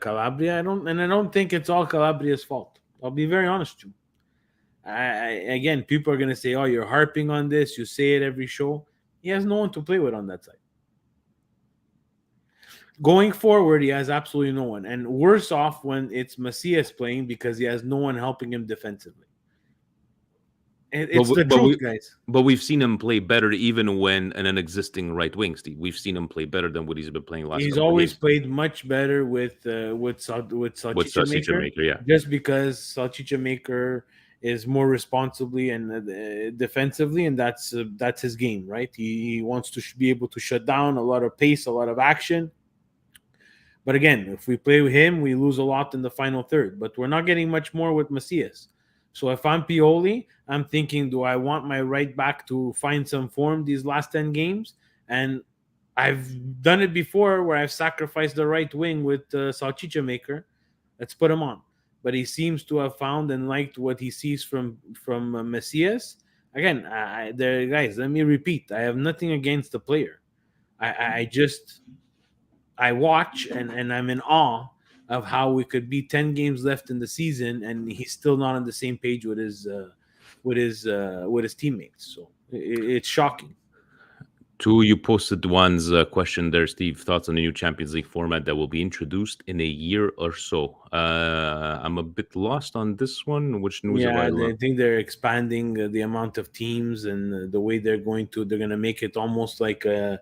Calabria. I don't think it's all Calabria's fault. I'll be very honest with you. Again, people are going to say, oh, you're harping on this. You say it every show. He has no one to play with on that side. Going forward, he has absolutely no one. And worse off when it's Macias playing because he has no one helping him defensively. It's the truth, guys. But we've seen him play better even when in an existing right wing, Steve. We've seen him play better than what he's been playing last. He's always played much better with Salchicha Maker, yeah. Just because Salchicha Maker is more responsibly and defensively, and that's his game, right? He wants to be able to shut down a lot of pace, a lot of action. But again, if we play with him, we lose a lot in the final third. But we're not getting much more with Macias. So if I'm Pioli, I'm thinking, do I want my right back to find some form these last 10 games? And I've done it before where I've sacrificed the right wing with Salchicha Maker. Let's put him on. But he seems to have found and liked what he sees from Macias. Again, guys, let me repeat. I have nothing against the player. I watch and I'm in awe of how we could be 10 games left in the season and he's still not on the same page with his teammates. So it's shocking. Two, you posted one's question there, Steve. Thoughts on the new Champions League format that will be introduced in a year or so? I'm a bit lost on this one. Which news have I Yeah, lost? they think they're expanding the amount of teams and the way they're going to make it almost like a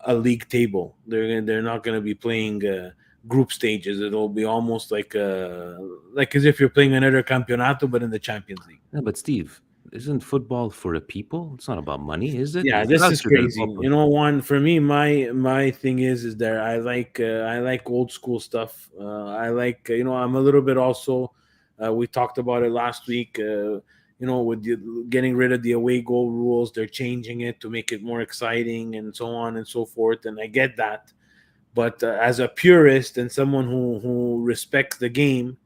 league table. They're not going to be playing group stages. It'll be almost like as if you're playing another campeonato, but in the Champions League. Yeah, but Steve, isn't football for the people? It's not about money, is it? Yeah, It's this is calcio del crazy. popolo. You know, one for me, my thing is that I like old school stuff. I like I'm a little bit also. We talked about it last week. With getting rid of the away goal rules, they're changing it to make it more exciting and so on and so forth. And I get that, but as a purist and someone who respects the game,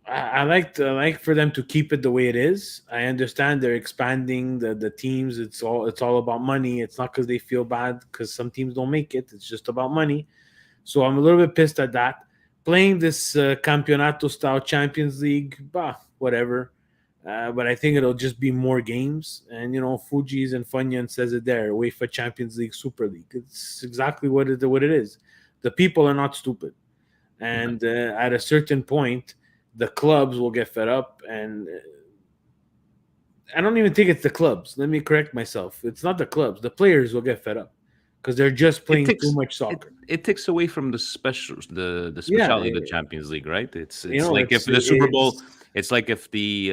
I like for them to keep it the way it is. I understand they're expanding the teams. It's all about money. It's not because they feel bad because some teams don't make it. It's just about money. So I'm a little bit pissed at that. Playing this Campeonato style Champions League, whatever. But I think it'll just be more games. And Fuji's and Funyan says it there. UEFA Champions League Super League. It's exactly what it is. The people are not stupid, and at a certain point, the clubs will get fed up. And I don't even think it's the clubs. Let me correct myself. It's not the clubs. The players will get fed up because they're just playing too much soccer. It takes away from the speciality of the Champions League, right? It's like if the Super Bowl. It's like if the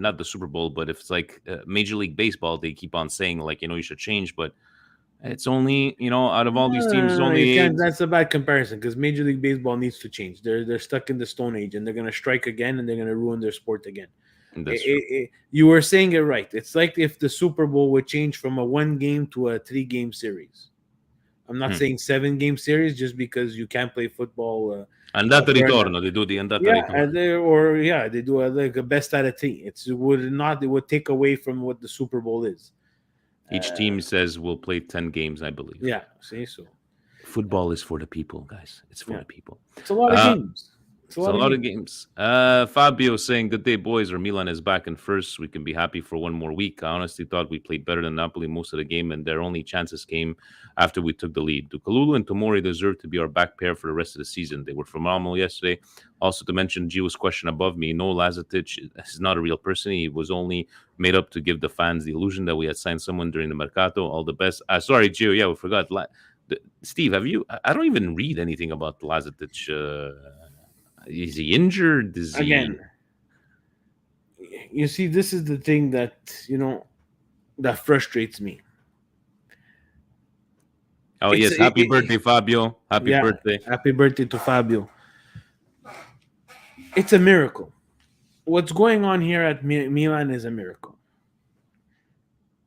not the Super Bowl, but if it's like Major League Baseball, they keep on saying like you should change, but it's only out of all these teams, only 8. That's a bad comparison because Major League Baseball needs to change. They're stuck in the Stone Age and they're going to strike again and they're going to ruin their sport again. You were saying it right. It's like if the Super Bowl would change from a 1-game to a 3-game series. I'm not saying 7-game series just because you can't play football. Andata ritorno, they do the andata ritorno. They do like a best out of 3. It would take away from what the Super Bowl is. Each team says we'll play 10 games, I believe. Yeah, see, so football is for the people, guys. It's for the people. It's a lot of games. It's a lot of games. Fabio saying, good day, boys. Or Milan is back in first. We can be happy for one more week. I honestly thought we played better than Napoli most of the game, and their only chances came after we took the lead. Do Kalulu and Tomori deserve to be our back pair for the rest of the season? They were phenomenal yesterday. Also, to mention Gio's question above me, no, Lazetic is not a real person. He was only made up to give the fans the illusion that we had signed someone during the Mercato. All the best. Sorry, Gio. Yeah, we forgot. Steve, have you? I don't even read anything about Lazetic. Is he injured? Again, you see, this is the thing that that frustrates me. Oh, yes. Happy birthday, Fabio. Happy birthday. Happy birthday to Fabio. It's a miracle. What's going on here at Milan is a miracle.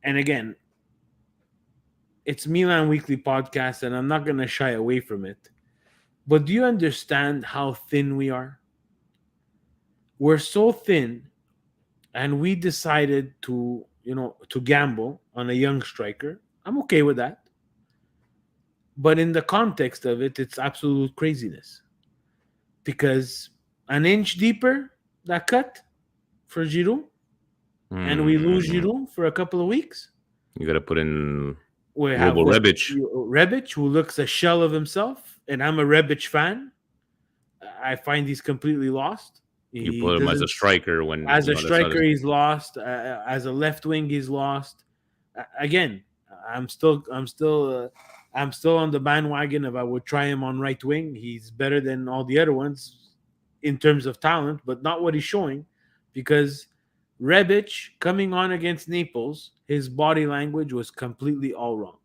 And again, it's Milan Weekly Podcast, and I'm not going to shy away from it. But do you understand how thin we are? We're so thin, and we decided to gamble on a young striker. I'm okay with that. But in the context of it, it's absolute craziness. Because an inch deeper, that cut for Giroud, and we lose Giroud for a couple of weeks. You got to put in Rebic, who looks a shell of himself. And I'm a Rebic fan. I find he's completely lost. You put him as a striker he's lost. As a left wing, he's lost. Again, I'm still on the bandwagon. If I would try him on right wing, he's better than all the other ones in terms of talent, but not what he's showing. Because Rebic coming on against Naples, his body language was completely all wrong.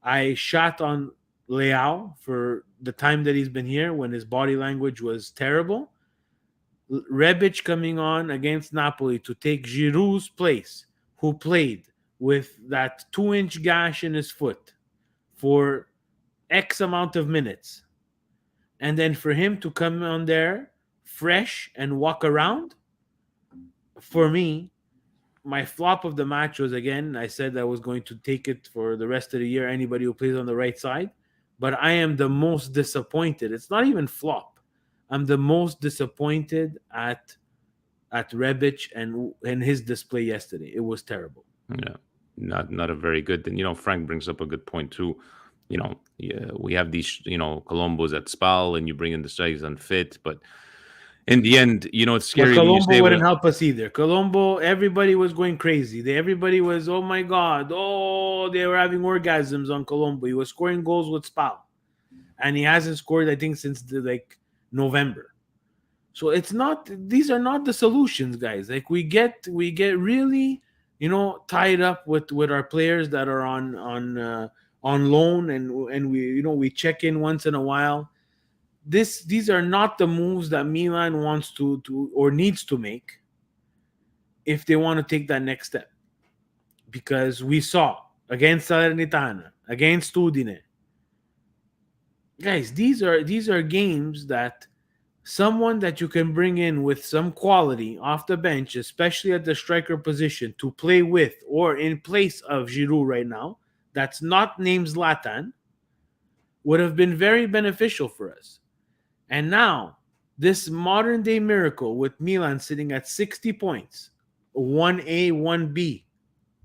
I shot on Leao for the time that he's been here when his body language was terrible. Rebic coming on against Napoli to take Giroud's place, who played with that 2-inch gash in his foot for X amount of minutes. And then for him to come on there fresh and walk around, for me, my flop of the match was, again, I said I was going to take it for the rest of the year, anybody who plays on the right side. But I am the most disappointed. It's not even flop. I'm the most disappointed at Rebic and his display yesterday. It was terrible. Yeah. not a very good. And Frank brings up a good point too. Yeah, we have these Colombos at Spal, and you bring in the guys unfit, but in the end, it's But scary when you Colombo say, wouldn't well, help us either. Colombo, everybody was going crazy. Everybody was, oh my God, they were having orgasms on Colombo. He was scoring goals with Spal, and he hasn't scored, I think, since November. So it's not; these are not the solutions, guys. Like we get really, tied up with our players that are on loan, and we check in once in a while. These are not the moves that Milan wants to or needs to make if they want to take that next step. Because we saw against Salernitana, against Udine, guys, these are games that someone that you can bring in with some quality off the bench, especially at the striker position, to play with or in place of Giroud right now, that's not named Zlatan, would have been very beneficial for us. And now, this modern day miracle with Milan sitting at 60 points, 1A, 1B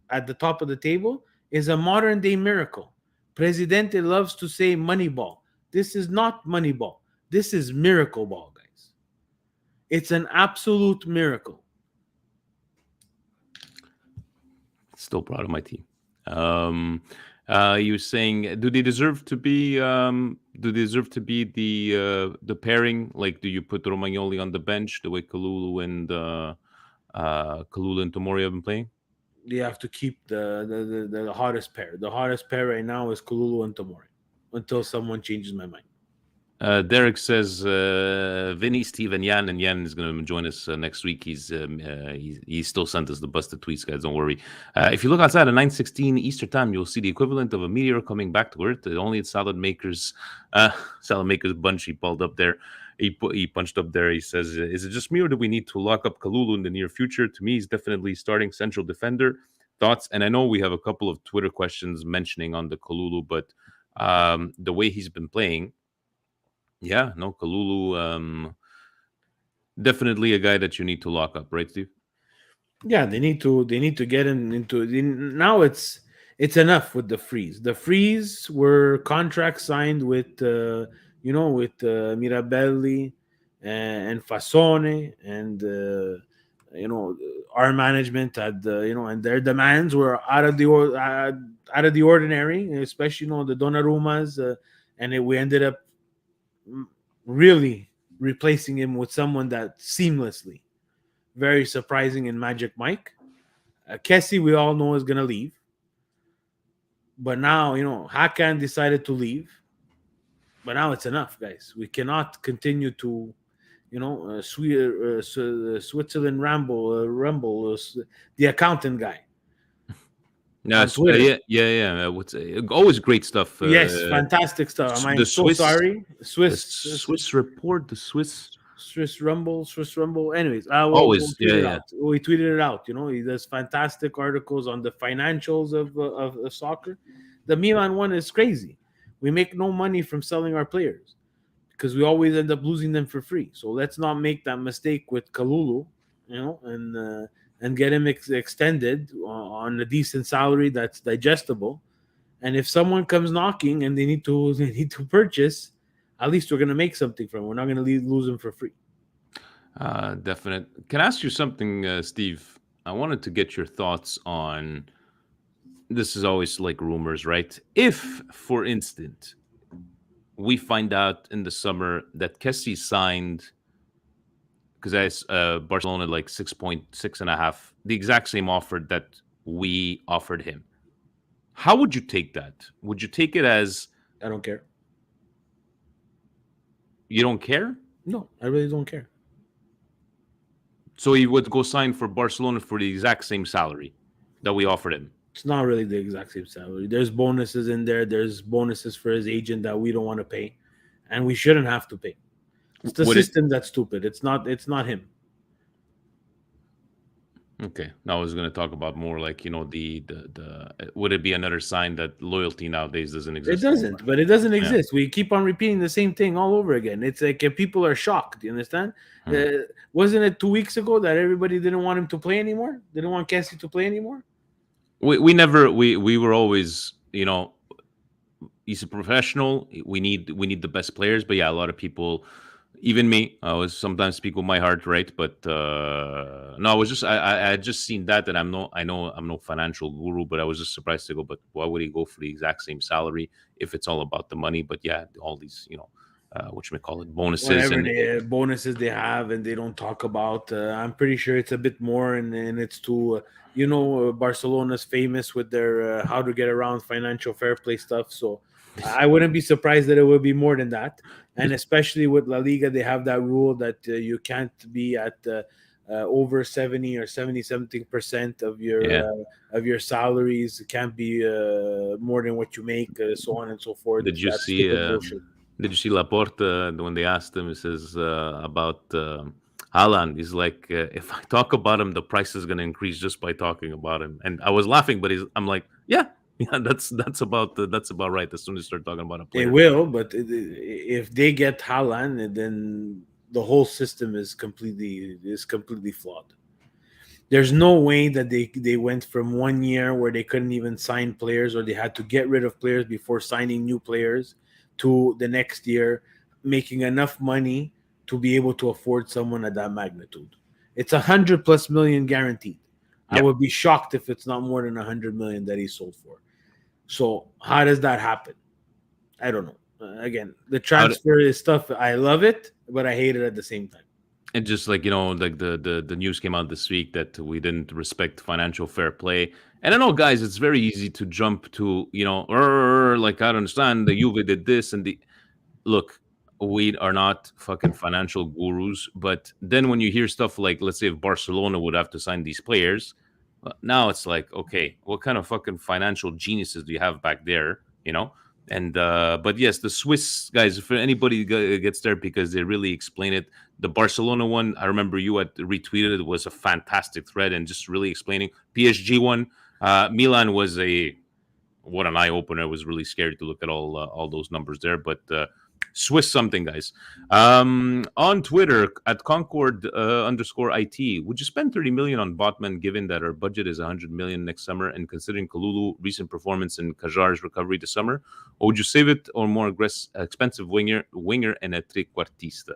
at the top of the table, is a modern day miracle. Presidente loves to say Moneyball. This is not Moneyball. This is miracle ball, guys. It's an absolute miracle. Still proud of my team. You were saying, do they deserve to be? The pairing? Like, do you put Romagnoli on the bench the way Kalulu and Tomori have been playing? You have to keep the hottest pair. The hottest pair right now is Kalulu and Tomori until someone changes my mind. Derek says Vinny, Steve, and Jan is going to join us next week. He still sent us the busted tweets, guys. Don't worry. If you look outside at 9:16 Eastern time, you'll see the equivalent of a meteor coming back to Earth. Only at Salad Makers bunch. He pulled up there. He punched up there. He says, "Is it just me, or do we need to lock up Kalulu in the near future? To me, he's definitely starting central defender." Thoughts? And I know we have a couple of Twitter questions mentioning on the Kalulu, but the way he's been playing. Yeah, no, Kalulu, definitely a guy that you need to lock up, right, Steve? Yeah, they need to get him into. Now it's enough with the freeze. The freeze were contracts signed with Mirabelli and Fasone, and our management had and their demands were out of the ordinary, especially the Donnarummas, and we ended up really replacing him with someone that seamlessly, very surprising in Magic Mike. Kessie, we all know, is going to leave. But now, Hakan decided to leave. But now it's enough, guys. We cannot continue to, Switzerland Rumble, the accountant guy. Yeah, What's always great stuff. Yes, fantastic stuff. I'm so sorry. Swiss report, the Swiss Rumble. Anyways, always, we tweeted it out. He does fantastic articles on the financials of soccer. The Milan one is crazy. We make no money from selling our players because we always end up losing them for free. So let's not make that mistake with Kalulu, and get him extended on a decent salary that's digestible. And if someone comes knocking and they need to purchase, at least we're going to make something from him. We're not going to lose him for free. Definite. Can I ask you something, Steve? I wanted to get your thoughts on. This is always like rumors, right? If, for instance, we find out in the summer that Kessie signed, because Barcelona like 6.5, the exact same offer that we offered him. How would you take that? Would you take it as I don't care? You don't care? No, I really don't care. So he would go sign for Barcelona for the exact same salary that we offered him. It's not really the exact same salary. There's bonuses in there. There's bonuses for his agent that we don't want to pay, and we shouldn't have to pay. It's the system that's stupid. It's not him. Okay. Now I was going to talk about more like, the would it be another sign that loyalty nowadays doesn't exist? It doesn't, but it doesn't exist. We keep on repeating the same thing all over again. It's like people are shocked. Do you understand? Wasn't it 2 weeks ago that everybody didn't want him to play anymore? Didn't want Kessie to play anymore? we were always, he's a professional. We need the best players. But yeah, a lot of people, even me, I was sometimes speak with my heart, right? But no, I was just I had just seen that, and I know I'm no financial guru, but I was just surprised to go. But why would he go for the exact same salary if it's all about the money? But yeah, all these what you may call it, bonuses Whatever and bonuses they have and they don't talk about. I'm pretty sure it's a bit more, and it's to Barcelona's famous with their how to get around financial fair play stuff. So I wouldn't be surprised that it would be more than that. And especially with La Liga, they have that rule that you can't be at over 70 or 70-something% of your salaries. It can't be more than what you make, so on and so forth. Did you That's see? stupid bullshit. Did you see Laporte when they asked him? He says about Haaland. He's like, if I talk about him, the price is going to increase just by talking about him. And I was laughing, but I'm like, yeah, that's about right. As soon as you start talking about a player, They will, but if they get Haaland, then the whole system is completely flawed. There's no way that they went from 1 year where they couldn't even sign players, or they had to get rid of players before signing new players, to the next year making enough money to be able to afford someone at that magnitude. It's 100+ million guaranteed. I would be shocked if it's not more than 100 million that he sold for. So how does that happen? I don't know. Again, the transfer is stuff. I love it, but I hate it at the same time. And just like, like the news came out this week that we didn't respect financial fair play. And I know, guys, it's very easy to jump to, like, I don't understand, the Juve did this and look, we are not fucking financial gurus. But then when you hear stuff like, let's say if Barcelona would have to sign these players, now it's like, okay, what kind of fucking financial geniuses do you have back there, And but yes, the Swiss guys, if anybody gets there, because they really explain it. The Barcelona one, I remember you had retweeted it, was a fantastic thread and just really explaining. PSG one, Milan was what an eye opener. It was really scary to look at all those numbers there. But Swiss something, guys. On Twitter at Concord_IT, would you spend 30 million on Botman given that our budget is 100 million next summer, and considering Kalulu recent performance and Kajar's recovery this summer, or would you save it on more expensive winger and a trequartista?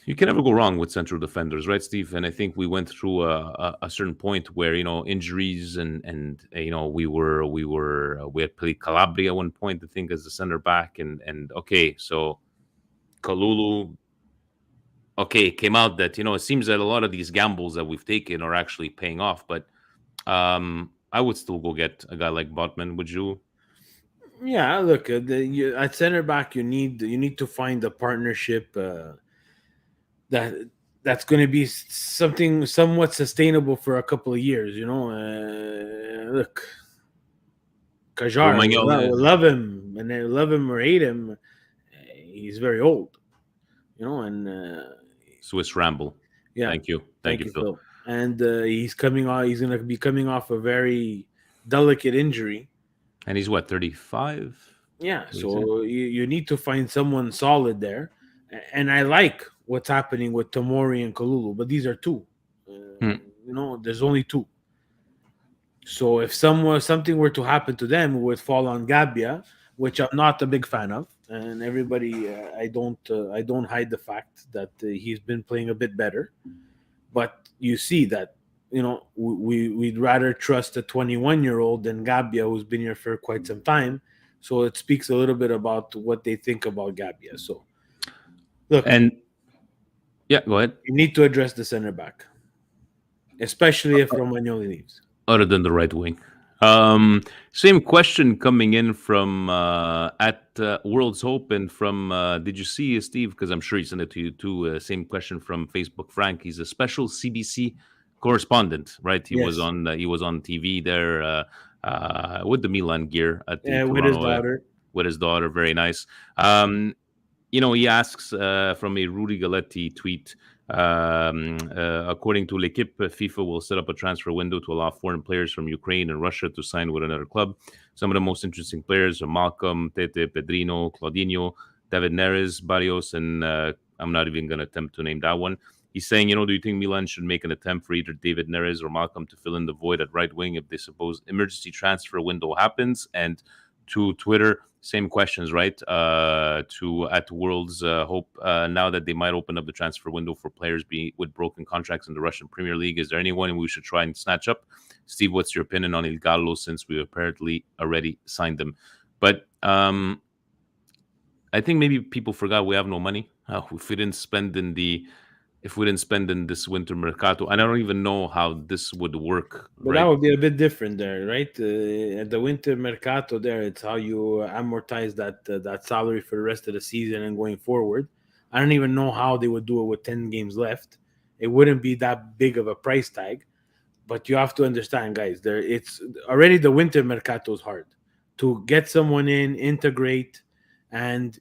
You can never go wrong with central defenders, right, Steve? And I think we went through a certain point where injuries and we had played Calabria at one point, I think, as the center back, and okay, so Kalulu, okay, it came out that it seems that a lot of these gambles that we've taken are actually paying off, but I would still go get a guy like Botman. Would you? Yeah, look, at center back, you need to find a partnership. That's going to be something somewhat sustainable for a couple of years, look, Kajar, we love him, and they love him or hate him. He's very old, and Swiss Ramble. Yeah, thank you, Phil. And he's coming on. He's going to be coming off a very delicate injury, and he's what, 35? Yeah, so you need to find someone solid there, and I like what's happening with Tomori and Kalulu, but these are two. There's only two. So if something were to happen to them, it would fall on Gabbia, which I'm not a big fan of. And everybody, I don't hide the fact that he's been playing a bit better. But you see that, we'd rather trust a 21-year-old than Gabbia, who's been here for quite some time. So it speaks a little bit about what they think about Gabbia. So look, and yeah, go ahead. You need to address the center back, especially if Romagnoli leaves. Other than the right wing. Same question coming in from at World's Hope, and from did you see Steve? Because I'm sure he sent it to you too. Same question from Facebook. Frank, he's a special CBC correspondent, right? He was on TV there with the Milan gear at Toronto, with his daughter. With his daughter, very nice. He asks from a Rudy Galetti tweet, according to L'Equipe, FIFA will set up a transfer window to allow foreign players from Ukraine and Russia to sign with another club. Some of the most interesting players are Malcolm, Tete, Pedrino, Claudinho, David Neres, Barrios, and I'm not even going to attempt to name that one. He's saying, do you think Milan should make an attempt for either David Neres or Malcolm to fill in the void at right wing if they suppose emergency transfer window happens? And to Twitter, same questions, right? To at World's Hope, now that they might open up the transfer window for players with broken contracts in the Russian Premier League, is there anyone we should try and snatch up? Steve, what's your opinion on Il Gallo since we apparently already signed them? But I think maybe people forgot we have no money. If we didn't spend in this winter mercato, and I don't even know how this would work. But that would be a bit different there, right? At the winter mercato there, it's how you amortize that salary for the rest of the season and going forward. I don't even know how they would do it with 10 games left. It wouldn't be that big of a price tag. But you have to understand, guys, it's already the winter mercato is hard. To get someone in, integrate, and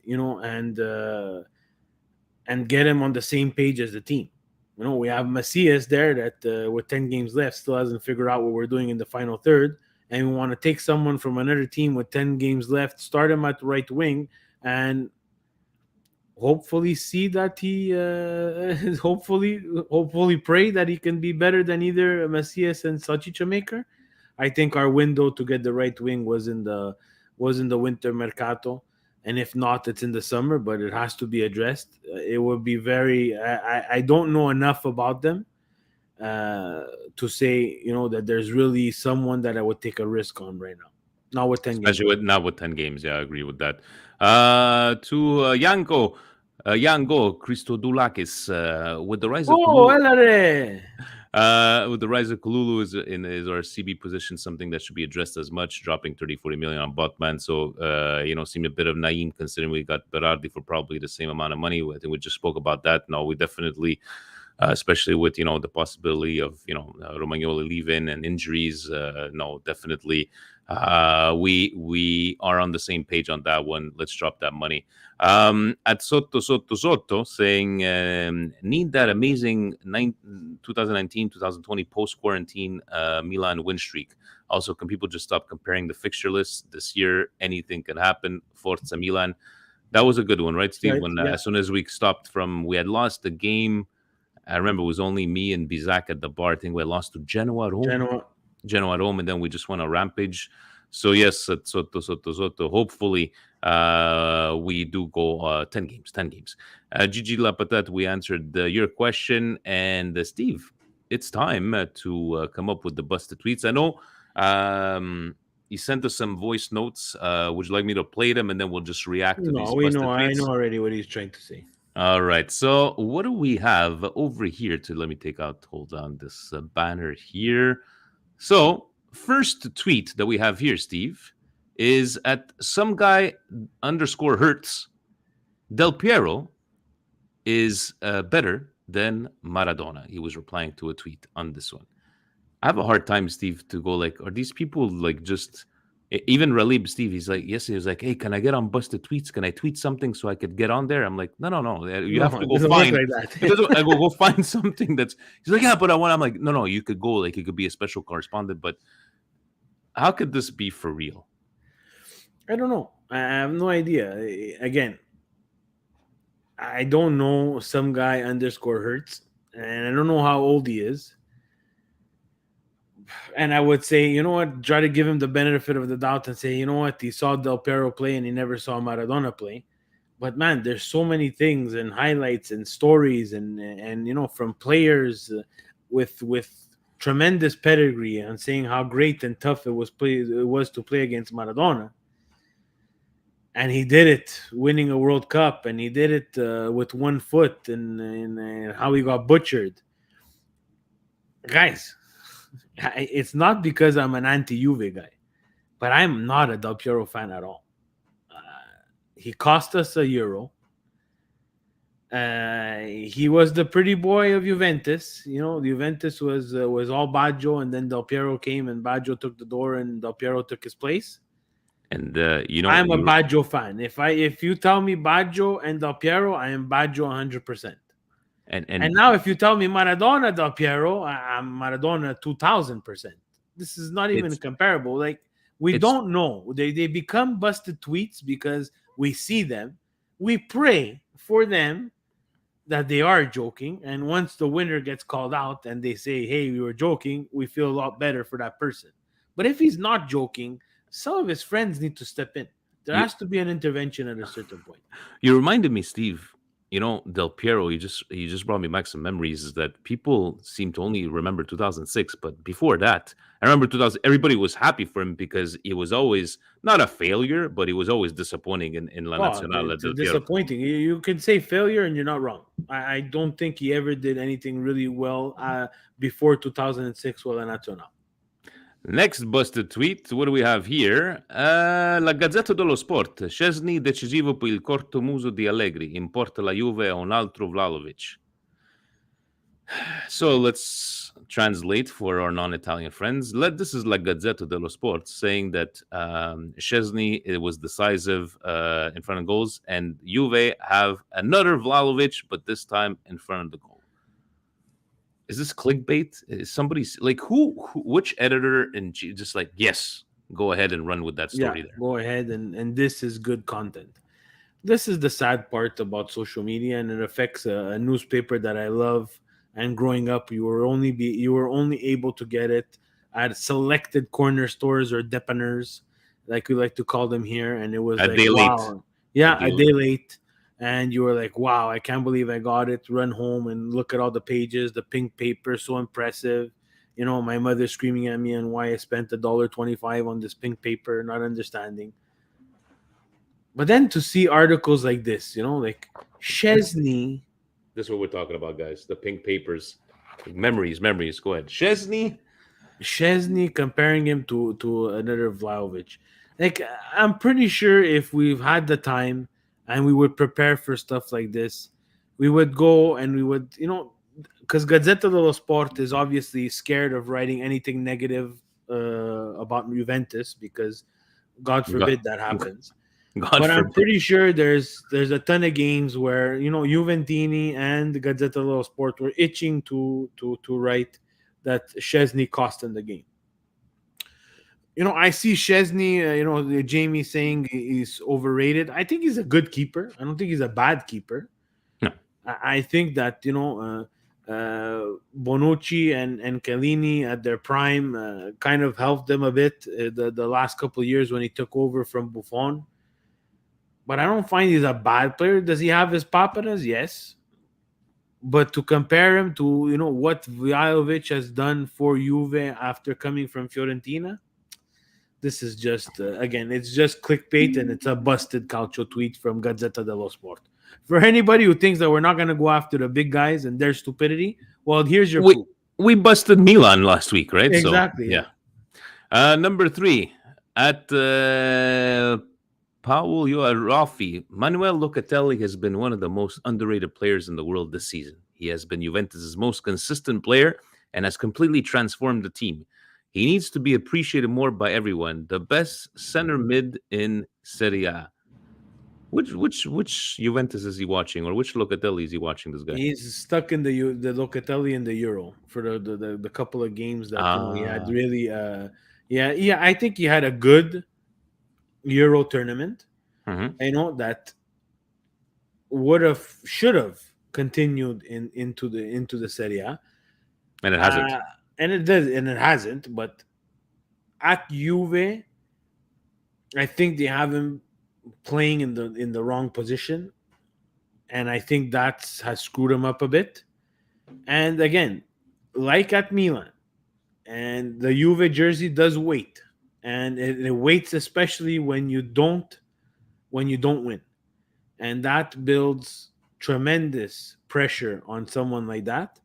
get him on the same page as the team. We have Macias there that with 10 games left still hasn't figured out what we're doing in the final third, and we want to take someone from another team with 10 games left, start him at the right wing, and hopefully see that he hopefully pray that he can be better than either Macias and Salchicha. I think our window to get the right wing was in the winter mercato. And if not, it's in the summer, but it has to be addressed. It would be very... I don't know enough about them to say, that there's really someone that I would take a risk on right now. Not with 10 games. Especially not with 10 games. Yeah, I agree with that. To Yanko Christodoulakis, with the rise of... with the rise of Kalulu is our CB position something that should be addressed as much, dropping 30-40 million on Botman. So, seemed a bit of naive considering we got Berardi for probably the same amount of money. I think we just spoke about that. No, we definitely, especially with, the possibility of, Romagnoli leaving and injuries. No, definitely. We are on the same page on that one. Let's drop that money. At Sotto saying need that amazing 2019-2020 post-quarantine Milan win streak. Also, can people just stop comparing the fixture list this year? Anything can happen. Forza Milan. That was a good one, right, Steve? Right, as soon as we stopped we had lost the game. I remember it was only me and Bizak at the bar. I think we had lost to Genoa at home, and then we just went a rampage. So yes, at Sotto. Hopefully, we do go 10 games. Gigi Lapatat, we answered your question. And Steve, it's time to come up with the busted tweets. I know he sent us some voice notes. Would you like me to play them, and then we'll just react to these busted tweets? I know already what he's trying to say. All right. So what do we have over here? Let me take out, hold on, this banner here. So first tweet that we have here, Steve, is at some guy _Hertz. Del Piero is better than Maradona. He was replying to a tweet on this one. I have a hard time, Steve, to go are these people just... Even Ralib, Steve, he was like, hey, can I get on busted tweets? Can I tweet something so I could get on there? I'm like, no. You have to go find... I go find something that's... He's like, yeah, but I want... I'm like, no, you could go, you could be a special correspondent, but how could this be for real? I don't know. I have no idea. Again, I don't know some guy _Hertz, and I don't know how old he is. And I would say, you know what, try to give him the benefit of the doubt and say, you know what, he saw Del Piero play and he never saw Maradona play. But man, there's so many things and highlights and stories and from players with tremendous pedigree and saying how great and tough it was to play against Maradona. And he did it winning a World Cup, and he did it with one foot and how he got butchered. Guys, it's not because I'm an anti-Juve guy, but I'm not a Del Piero fan at all. He cost us a Euro. He was the pretty boy of Juventus. Juventus was all Baggio, and then Del Piero came, and Baggio took the door, and Del Piero took his place. And I'm a Baggio fan. If you tell me Baggio and Del Piero, I am Baggio 100%. And now if you tell me Maradona, Del Piero, I'm Maradona 2000%. This is not even comparable. We don't know. They become busted tweets because we see them. We pray for them that they are joking. And once the winner gets called out and they say, hey, we were joking, we feel a lot better for that person. But if he's not joking, some of his friends need to step in. There You has to be an intervention at a certain point. you reminded me, Steve. Del Piero. You just brought me back some memories. Is that people seem to only remember 2006, but before that, I remember 2000. Everybody was happy for him because he was always not a failure, but he was always disappointing in La Oh, Nazionale. it's Del Piero. disappointing. You can say failure and you're not wrong. I don't think he ever did anything really well before 2006 with La Nacional. Next busted tweet, what do we have here? La Gazzetta dello Sport. Szczesny decisivo per il corto muso di Allegri. Importa la Juve a un altro Vlahovic. So let's translate for our non-Italian friends. This is La Gazzetta dello Sport saying that Szczesny was decisive in front of goals, and Juve have another Vlahovic, but this time in front of the goal. Is this clickbait? Is somebody like which editor and just like, yes, go ahead and run with that story there. Go ahead, and this is good content. This is the sad part about social media, and it affects a newspaper that I love. And growing up, you were only able to get it at selected corner stores or depaners, like we like to call them here. And it was A like, day late. wow, yeah, a day late. And you were like, wow, I can't believe I got it. Run home and look at all the pages, the pink paper, so impressive. My mother screaming at me on why I spent $1.25 on this pink paper, not understanding. But then to see articles like this, like Szczesny. This is what we're talking about, guys. The pink papers. Memories. Go ahead. Szczesny comparing him to another Vlahovic. Like, I'm pretty sure if we've had the time and we would prepare for stuff like this, we would go and we would, because Gazzetta dello Sport is obviously scared of writing anything negative about Juventus because God forbid that happens. I'm pretty sure there's a ton of games where Juventini and Gazzetta dello Sport were itching to write that Szczesny cost in the game. I see Szczesny, Jamie saying he's overrated. I think he's a good keeper. I don't think he's a bad keeper. No. I think that, Bonucci and Chiellini at their prime kind of helped them a bit the last couple of years when he took over from Buffon. But I don't find he's a bad player. Does he have his paparas? Yes. But to compare him to, what Vlahovic has done for Juve after coming from Fiorentina, this is just, again, it's just clickbait, and it's a busted calcio tweet from Gazzetta dello Sport. For anybody who thinks that we're not going to go after the big guys and their stupidity, well, here's your proof. We busted Milan last week, right? Exactly. So, yeah. Number 3, at Paul Rafi, Manuel Locatelli has been one of the most underrated players in the world this season. He has been Juventus' most consistent player and has completely transformed the team. He needs to be appreciated more by everyone. The best center mid in Serie A. Which Juventus is he watching, or which Locatelli is he watching? This guy. He's stuck in the Locatelli in the Euro for the couple of games that he had. Really, I think he had a good Euro tournament. Mm-hmm. I know that should have continued into the Serie A, And it hasn't. and it hasn't. But at Juve, I think they have him playing in the wrong position, and I think that has screwed him up a bit. And again, like at Milan, and the Juve jersey does weight, and it waits especially when you don't win, and that builds tremendous pressure on someone like that.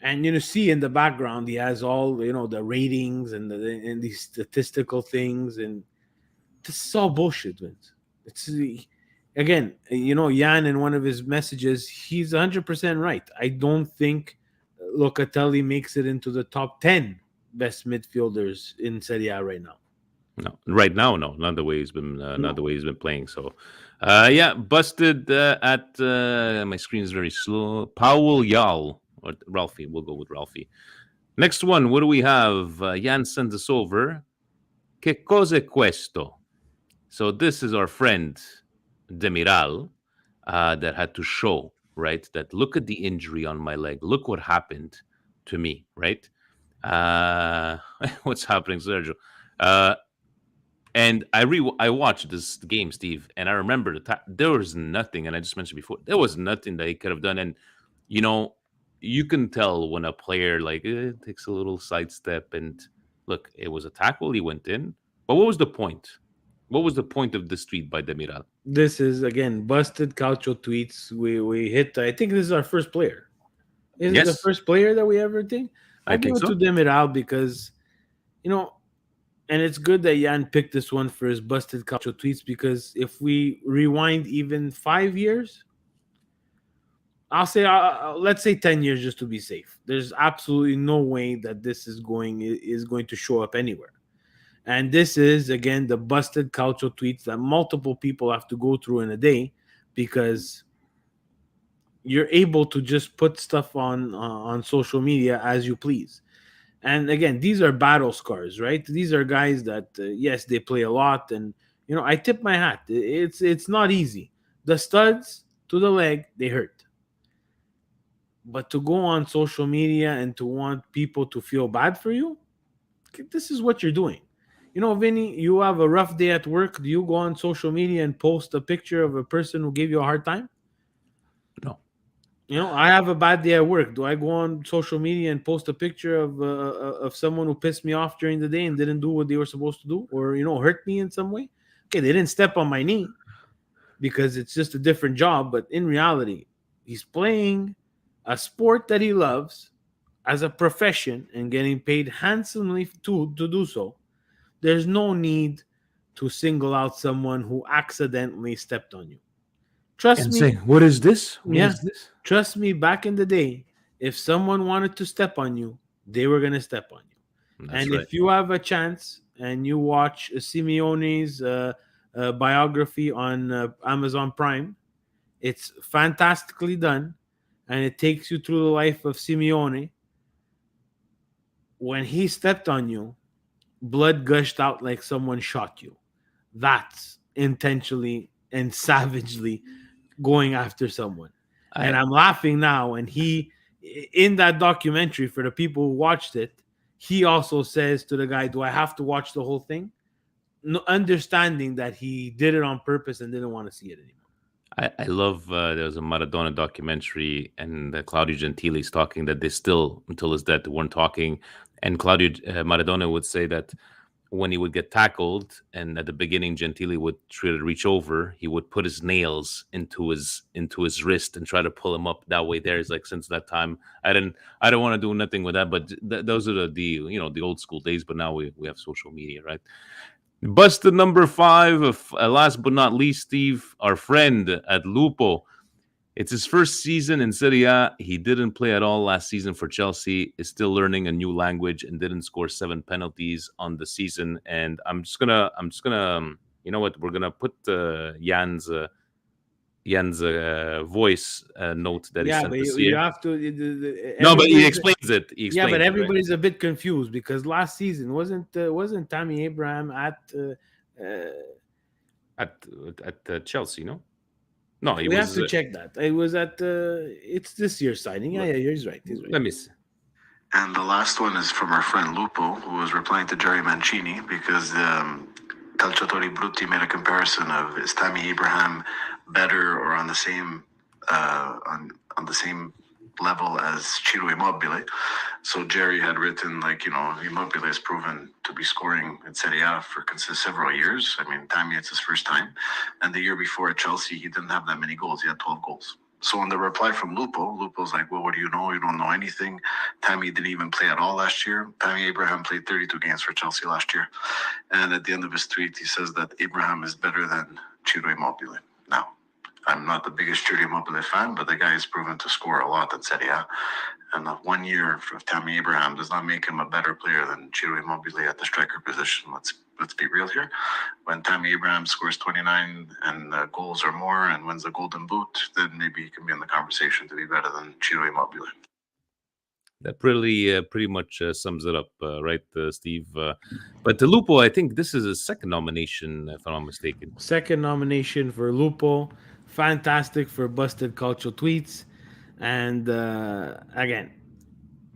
And see in the background he has all the ratings and these statistical things, and this is all bullshit, Vince. It's again, Jan in one of his messages, he's 100% right. I don't think Locatelli makes it into the top 10 best midfielders in Serie A right now. No, right now, no, not the way he's been, not the way he's been playing. So, busted at my screen is very slow. Paul Yal or Ralphie, we'll go with Ralphie. Next one, what do we have? Jan sends us over. Che cos'è questo? So this is our friend Demiral that had to show right? That look at the injury on my leg. Look what happened to me, right? What's happening, Sergio? And I watched this game, Steve, and I remember there was nothing, and I just mentioned before, there was nothing that he could have done. And you know, you can tell when a player like takes a little sidestep, and look, it was a tackle, he went in. But what was the point? What was the point of this tweet by Demiral? This is again busted Calcio tweets. We hit. I think this is our first player. Is it the Yes, first player that we ever think? I Give think it to so. Demiral because you know, and it's good that Jan picked this one for his busted Calcio tweets because if we rewind even 5 years, I'll say let's say 10 years just to be safe. There's absolutely no way that this is going to show up anywhere. And this is again the busted Calcio tweets that multiple people have to go through in a day because you're able to just put stuff on social media as you please. And again, these are battle scars, right? These are guys that yes, they play a lot, and I tip my hat. It's not easy. The studs to the leg, they hurt. But to go on social media and to want people to feel bad for you, this is what you're doing. Vinny, you have a rough day at work. Do you go on social media and post a picture of a person who gave you a hard time? No. I have a bad day at work. Do I go on social media and post a picture of someone who pissed me off during the day and didn't do what they were supposed to do, or hurt me in some way? Okay, they didn't step on my knee because it's just a different job, but in reality, he's playing a sport that he loves as a profession and getting paid handsomely to do so. There's no need to single out someone who accidentally stepped on you. Trust And me. say, what is this? What Yeah. is this? Trust me, back in the day, if someone wanted to step on you, they were going to step on you. That's And right. if you have a chance and you watch Simeone's biography on Amazon Prime, it's fantastically done. And it takes you through the life of Simeone. When he stepped on you, blood gushed out like someone shot you. That's intentionally and savagely going after someone. And I'm laughing now. And he, in that documentary, for the people who watched it, he also says to the guy, do I have to watch the whole thing? No, understanding that he did it on purpose and didn't want to see it anymore. I love there was a Maradona documentary, and Claudio Gentili's talking that they still, until his death, weren't talking. And Maradona would say that when he would get tackled, and at the beginning Gentili would try to reach over, he would put his nails into his wrist and try to pull him up that way. There is like, since that time, I don't want to do nothing with that. But those are the old school days. But now we have social media, right? Busted number 5, last but not least, Steve, our friend at Lupo. It's his first season in Serie A. He didn't play at all last season for Chelsea. Is still learning a new language and didn't score 7 penalties on the season. And I'm just gonna, you know what? We're gonna put Jan's voice note that he sent but us you here. have to. No, but he explains it. Yeah, but everybody's a bit confused because last season wasn't Tammy Abraham at Chelsea? No, we have to check that. It was at it's this year's signing. Yeah, he's right. Let me see. And the last one is from our friend Lupo, who was replying to Jerry Mancini because Calciatori Brutti made a comparison of is Tammy Abraham better or on the same on the same level as Ciro Immobile. So Jerry had written Immobile has proven to be scoring in Serie A for several years. I mean, Tammy, it's his first time. And the year before at Chelsea, he didn't have that many goals. He had 12 goals. So on the reply from Lupo's like, well, what do you know? You don't know anything. Tammy didn't even play at all last year. Tammy Abraham played 32 games for Chelsea last year. And at the end of his tweet, he says that Abraham is better than Ciro Immobile. Now, I'm not the biggest Ciro Immobile fan, but the guy has proven to score a lot at Serie A. And 1 year of Tammy Abraham does not make him a better player than Ciro Immobile at the striker position. Let's be real here. When Tammy Abraham scores 29 and goals or more and wins the Golden Boot, then maybe he can be in the conversation to be better than Ciro Immobile. That pretty much sums it up, right, Steve? But Lupo, I think this is his second nomination, if I'm not mistaken. Second nomination for Lupo. Fantastic for busted cultural tweets. And again,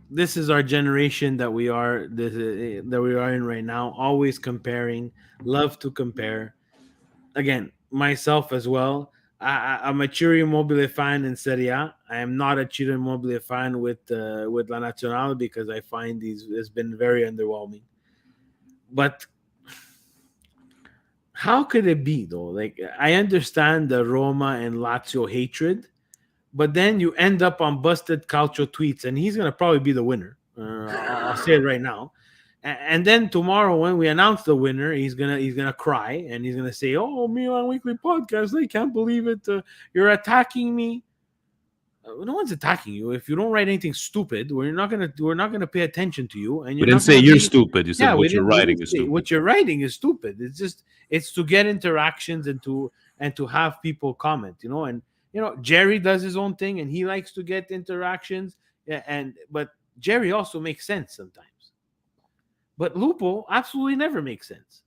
this is our generation that we are that we are in right now. Always comparing, love to compare. Again, myself as well. I'm a Ciro Immobile fan in Serie A. I am not a Ciro Immobile fan with La Nazionale because I find these has been very underwhelming. But how could it be though? Like I understand the Roma and Lazio hatred, but then you end up on busted Calcio tweets, and he's gonna probably be the winner. I'll say it right now. And then tomorrow, when we announce the winner, he's gonna cry and he's gonna say, "Oh, Milan Weekly Podcast, I can't believe it. You're attacking me." No one's attacking you. If you don't write anything stupid, we're not gonna pay attention to you, and We you're didn't not say gonna you're be. stupid. You said Yeah, what you're we writing didn't is say stupid. what you're writing is stupid. It's to get interactions and to have people comment, and Jerry does his own thing and he likes to get interactions, but Jerry also makes sense sometimes. But Lupo absolutely never makes sense.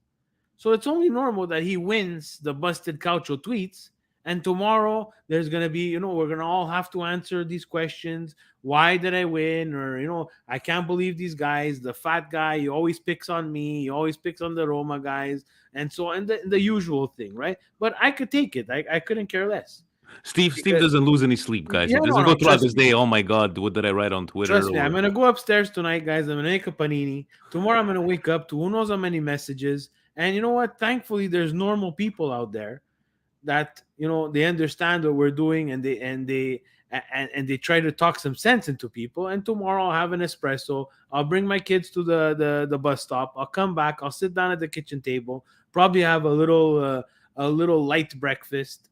So it's only normal that he wins the busted Calcio tweets. And tomorrow there's gonna be, we're gonna all have to answer these questions. Why did I win? Or I can't believe these guys. The fat guy, he always picks on me. He always picks on the Roma guys, and so and the usual thing, right? But I could take it. I couldn't care less. Steve doesn't lose any sleep, guys. Yeah, He no, doesn't no, go throughout trust his me. day. Oh my God, what did I write on Twitter? Trust me, I'm gonna go upstairs tonight, guys. I'm gonna make a panini. Tomorrow, I'm gonna wake up to who knows how many messages. And you know what? Thankfully, there's normal people out there that they understand what we're doing, and they try to talk some sense into people. And tomorrow, I'll have an espresso. I'll bring my kids to the bus stop. I'll come back. I'll sit down at the kitchen table. Probably have a little light breakfast,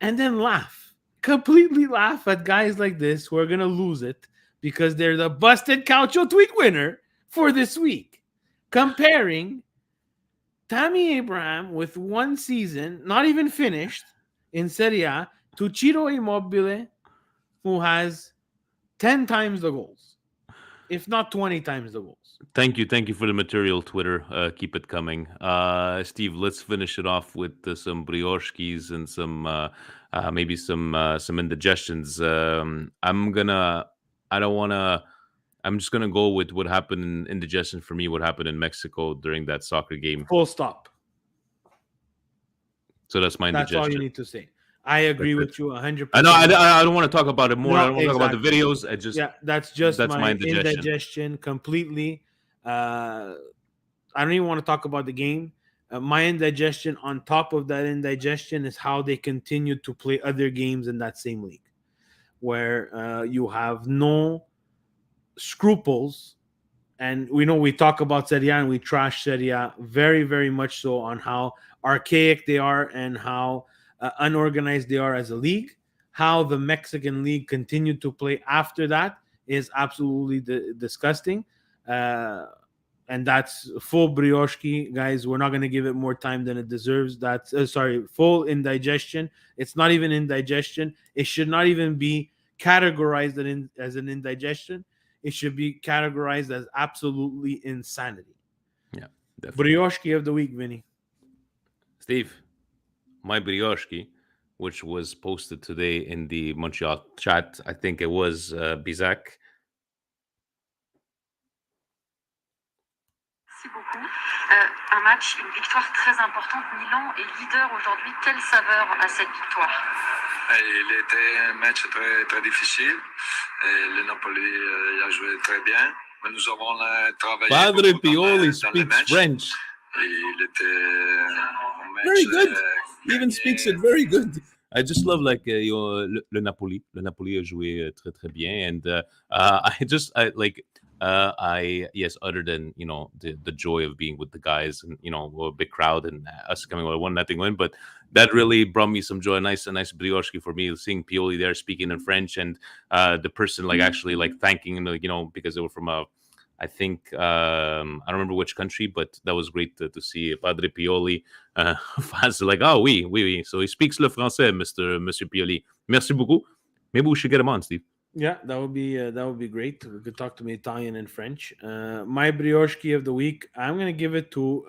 and then laugh, completely laugh at guys like this who are gonna lose it because they're the busted Calcio tweet winner for this week, comparing Tammy Abraham with one season, not even finished in Serie A, to Ciro Immobile, who has 10 times the goals, if not 20 times the goals. Thank you for the material, Twitter. Keep it coming, Steve. Let's finish it off with some brioshkis and some maybe some indigestions. I don't wanna. I'm just gonna go with what happened in indigestion for me. What happened in Mexico during that soccer game. Full stop. So that's my That's all you indigestion. need to say. I agree That's with you 100%. I know. I don't want to talk about it more. I No, don't want to talk about the exactly. videos. I just Yeah, that's just that's my my indigestion. indigestion completely. I don't even want to talk about the game. My indigestion, on top of that indigestion, is how they continue to play other games in that same league, where you have no scruples. And we talk about Serie A and we trash Serie A very, very much so on how archaic they are and how unorganized they are as a league. How the Mexican league continued to play after that is absolutely disgusting. And that's full brioche, guys. We're not going to give it more time than it deserves. That's full indigestion. It's not even indigestion. It should not even be categorized as an indigestion. It should be categorized as absolutely insanity. Yeah, definitely. Brioche of the week, Vinny. Steve, my brioche, which was posted today in the Montreal chat. I think it was Bizak. Merci beaucoup. Un match, une victoire très importante. Milan est leader aujourd'hui. Quelle saveur à cette victoire? Il était un match très, très difficile. Le Napoli a joué très bien. Mais nous avons travaillé Padre beaucoup Pioli dans le speaks match. French. Il était un match Very good. He even gagné. speaks it very good. I just love le Napoli. Le Napoli a joué très très bien, and yes, other than the joy of being with the guys and a big crowd and us coming with a 1-0 win, but that really brought me some joy. A nice brioche for me, seeing Pioli there speaking in French, and the person actually thanking because they were from I think I don't remember which country, but that was great to see Padre Pioli. Fans like, oh oui. So he speaks le français, Monsieur Pioli. Merci beaucoup. Maybe we should get him on, Steve. Yeah, that would be great. We could talk to me Italian and French. My brioche of the week, I'm going to give it to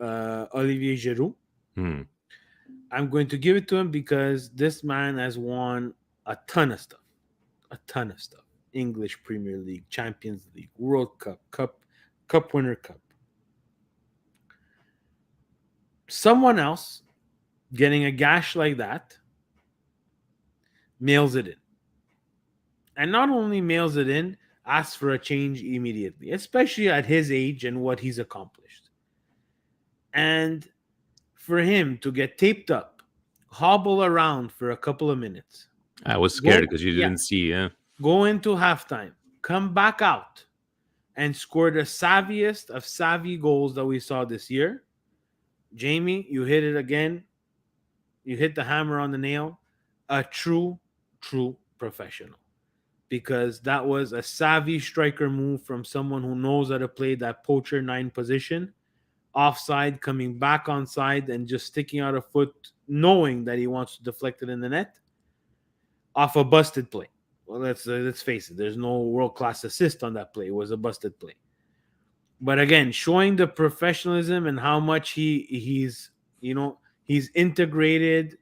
Olivier Giroud. I'm going to give it to him because this man has won a ton of stuff. a ton of stuff. English Premier League, Champions League, World Cup, Cup Winner Cup. Someone else getting a gash like that mails it in. And not only mails it in, asks for a change immediately, especially at his age and what he's accomplished. And for him to get taped up, hobble around for a couple of minutes. I was scared because you didn't see, yeah. Go into halftime, come back out, and score the savviest of savvy goals that we saw this year. Jamie, you hit it again. You hit the hammer on the nail. A true professional. Because that was a savvy striker move from someone who knows how to play that poacher 9 position. Offside, coming back onside, and just sticking out a foot, knowing that he wants to deflect it in the net. Off a busted play. Well, let's face it. There's no world-class assist on that play. It was a busted play. But again, showing the professionalism and how much he's integrated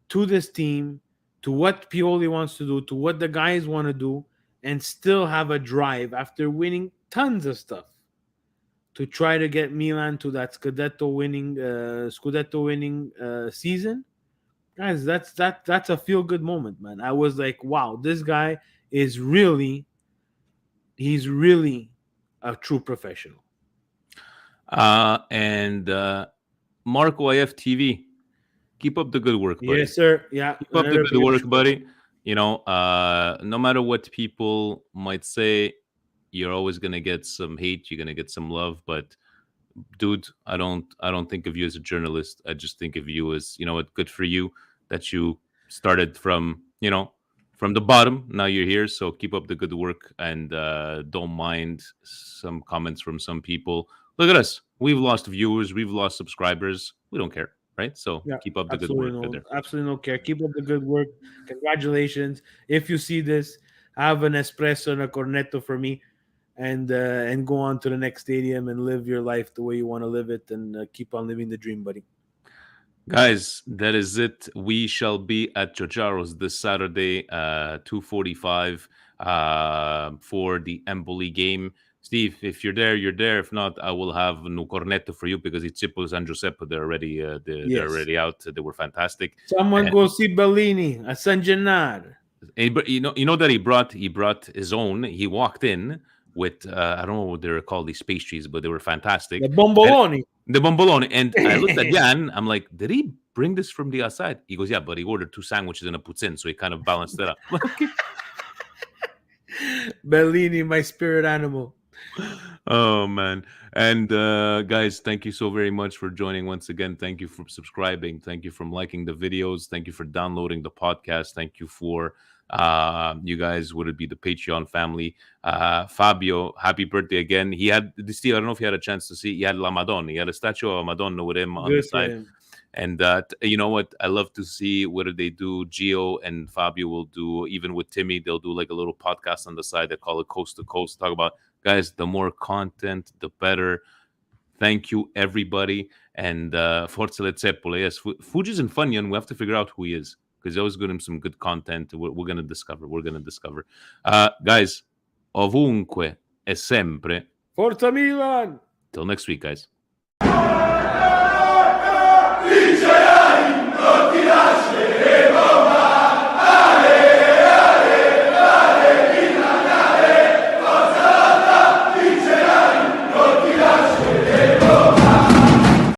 to this team, to what Pioli wants to do, to what the guys want to do, and still have a drive after winning tons of stuff to try to get Milan to that Scudetto winning season. Guys, that's a feel-good moment, man. I was like, wow, this guy is really a true professional. And Marco IFTV, keep up the good work, buddy. Yes, sir. Yeah. Keep up the good work, buddy. No matter what people might say, you're always gonna get some hate, you're gonna get some love, but dude, I don't think of you as a journalist. I just think of you as, good for you that you started from the bottom. Now you're here, so keep up the good work, and don't mind some comments from some people. Look at us. We've lost viewers, we've lost subscribers. We don't care, right? So keep up the good work there. Absolutely no care. Keep up the good work. Congratulations. If you see this, have an espresso and a cornetto for me, and go on to the next stadium and live your life the way you want to live it, and keep on living the dream, buddy. Guys, that is it. We shall be at Giorgiaro's this Saturday, 2:45, for the Empoli game. Steve, if you're there, you're there. If not, I will have no cornetto for you, because Itsipos and Giuseppe, they're already already out. They were fantastic. Someone go see Bellini at San Gennaro. You know that he brought his own. He walked in with I don't know what they're called, these pastries, but they were fantastic. The bomboloni. And I looked at Jan. I'm like, did he bring this from the outside? He goes, yeah, but he ordered 2 sandwiches and a poutine, so he kind of balanced it up. Bellini, my spirit animal. Oh man. And guys, thank you so very much for joining once again. Thank you for subscribing. Thank you for liking the videos. Thank you for downloading the podcast. Thank you for you guys, would it be the Patreon family. Fabio, happy birthday again. He had this deal. I don't know if you had a chance to see. He had La Madonna. He had a statue of Madonna with him on the side. And you know what? I love to see what do they do. Gio and Fabio will do, even with Timmy, they'll do like a little podcast on the side. They call it Coast to Coast. Talk about, guys, the more content, the better. Thank you, everybody. And Forza Le Zeppole. Yes, Fuji's in Funyon. We have to figure out who he is, because he always gives him some good content. We're going to discover. Guys, ovunque e sempre. Forza Milan! Till next week, guys.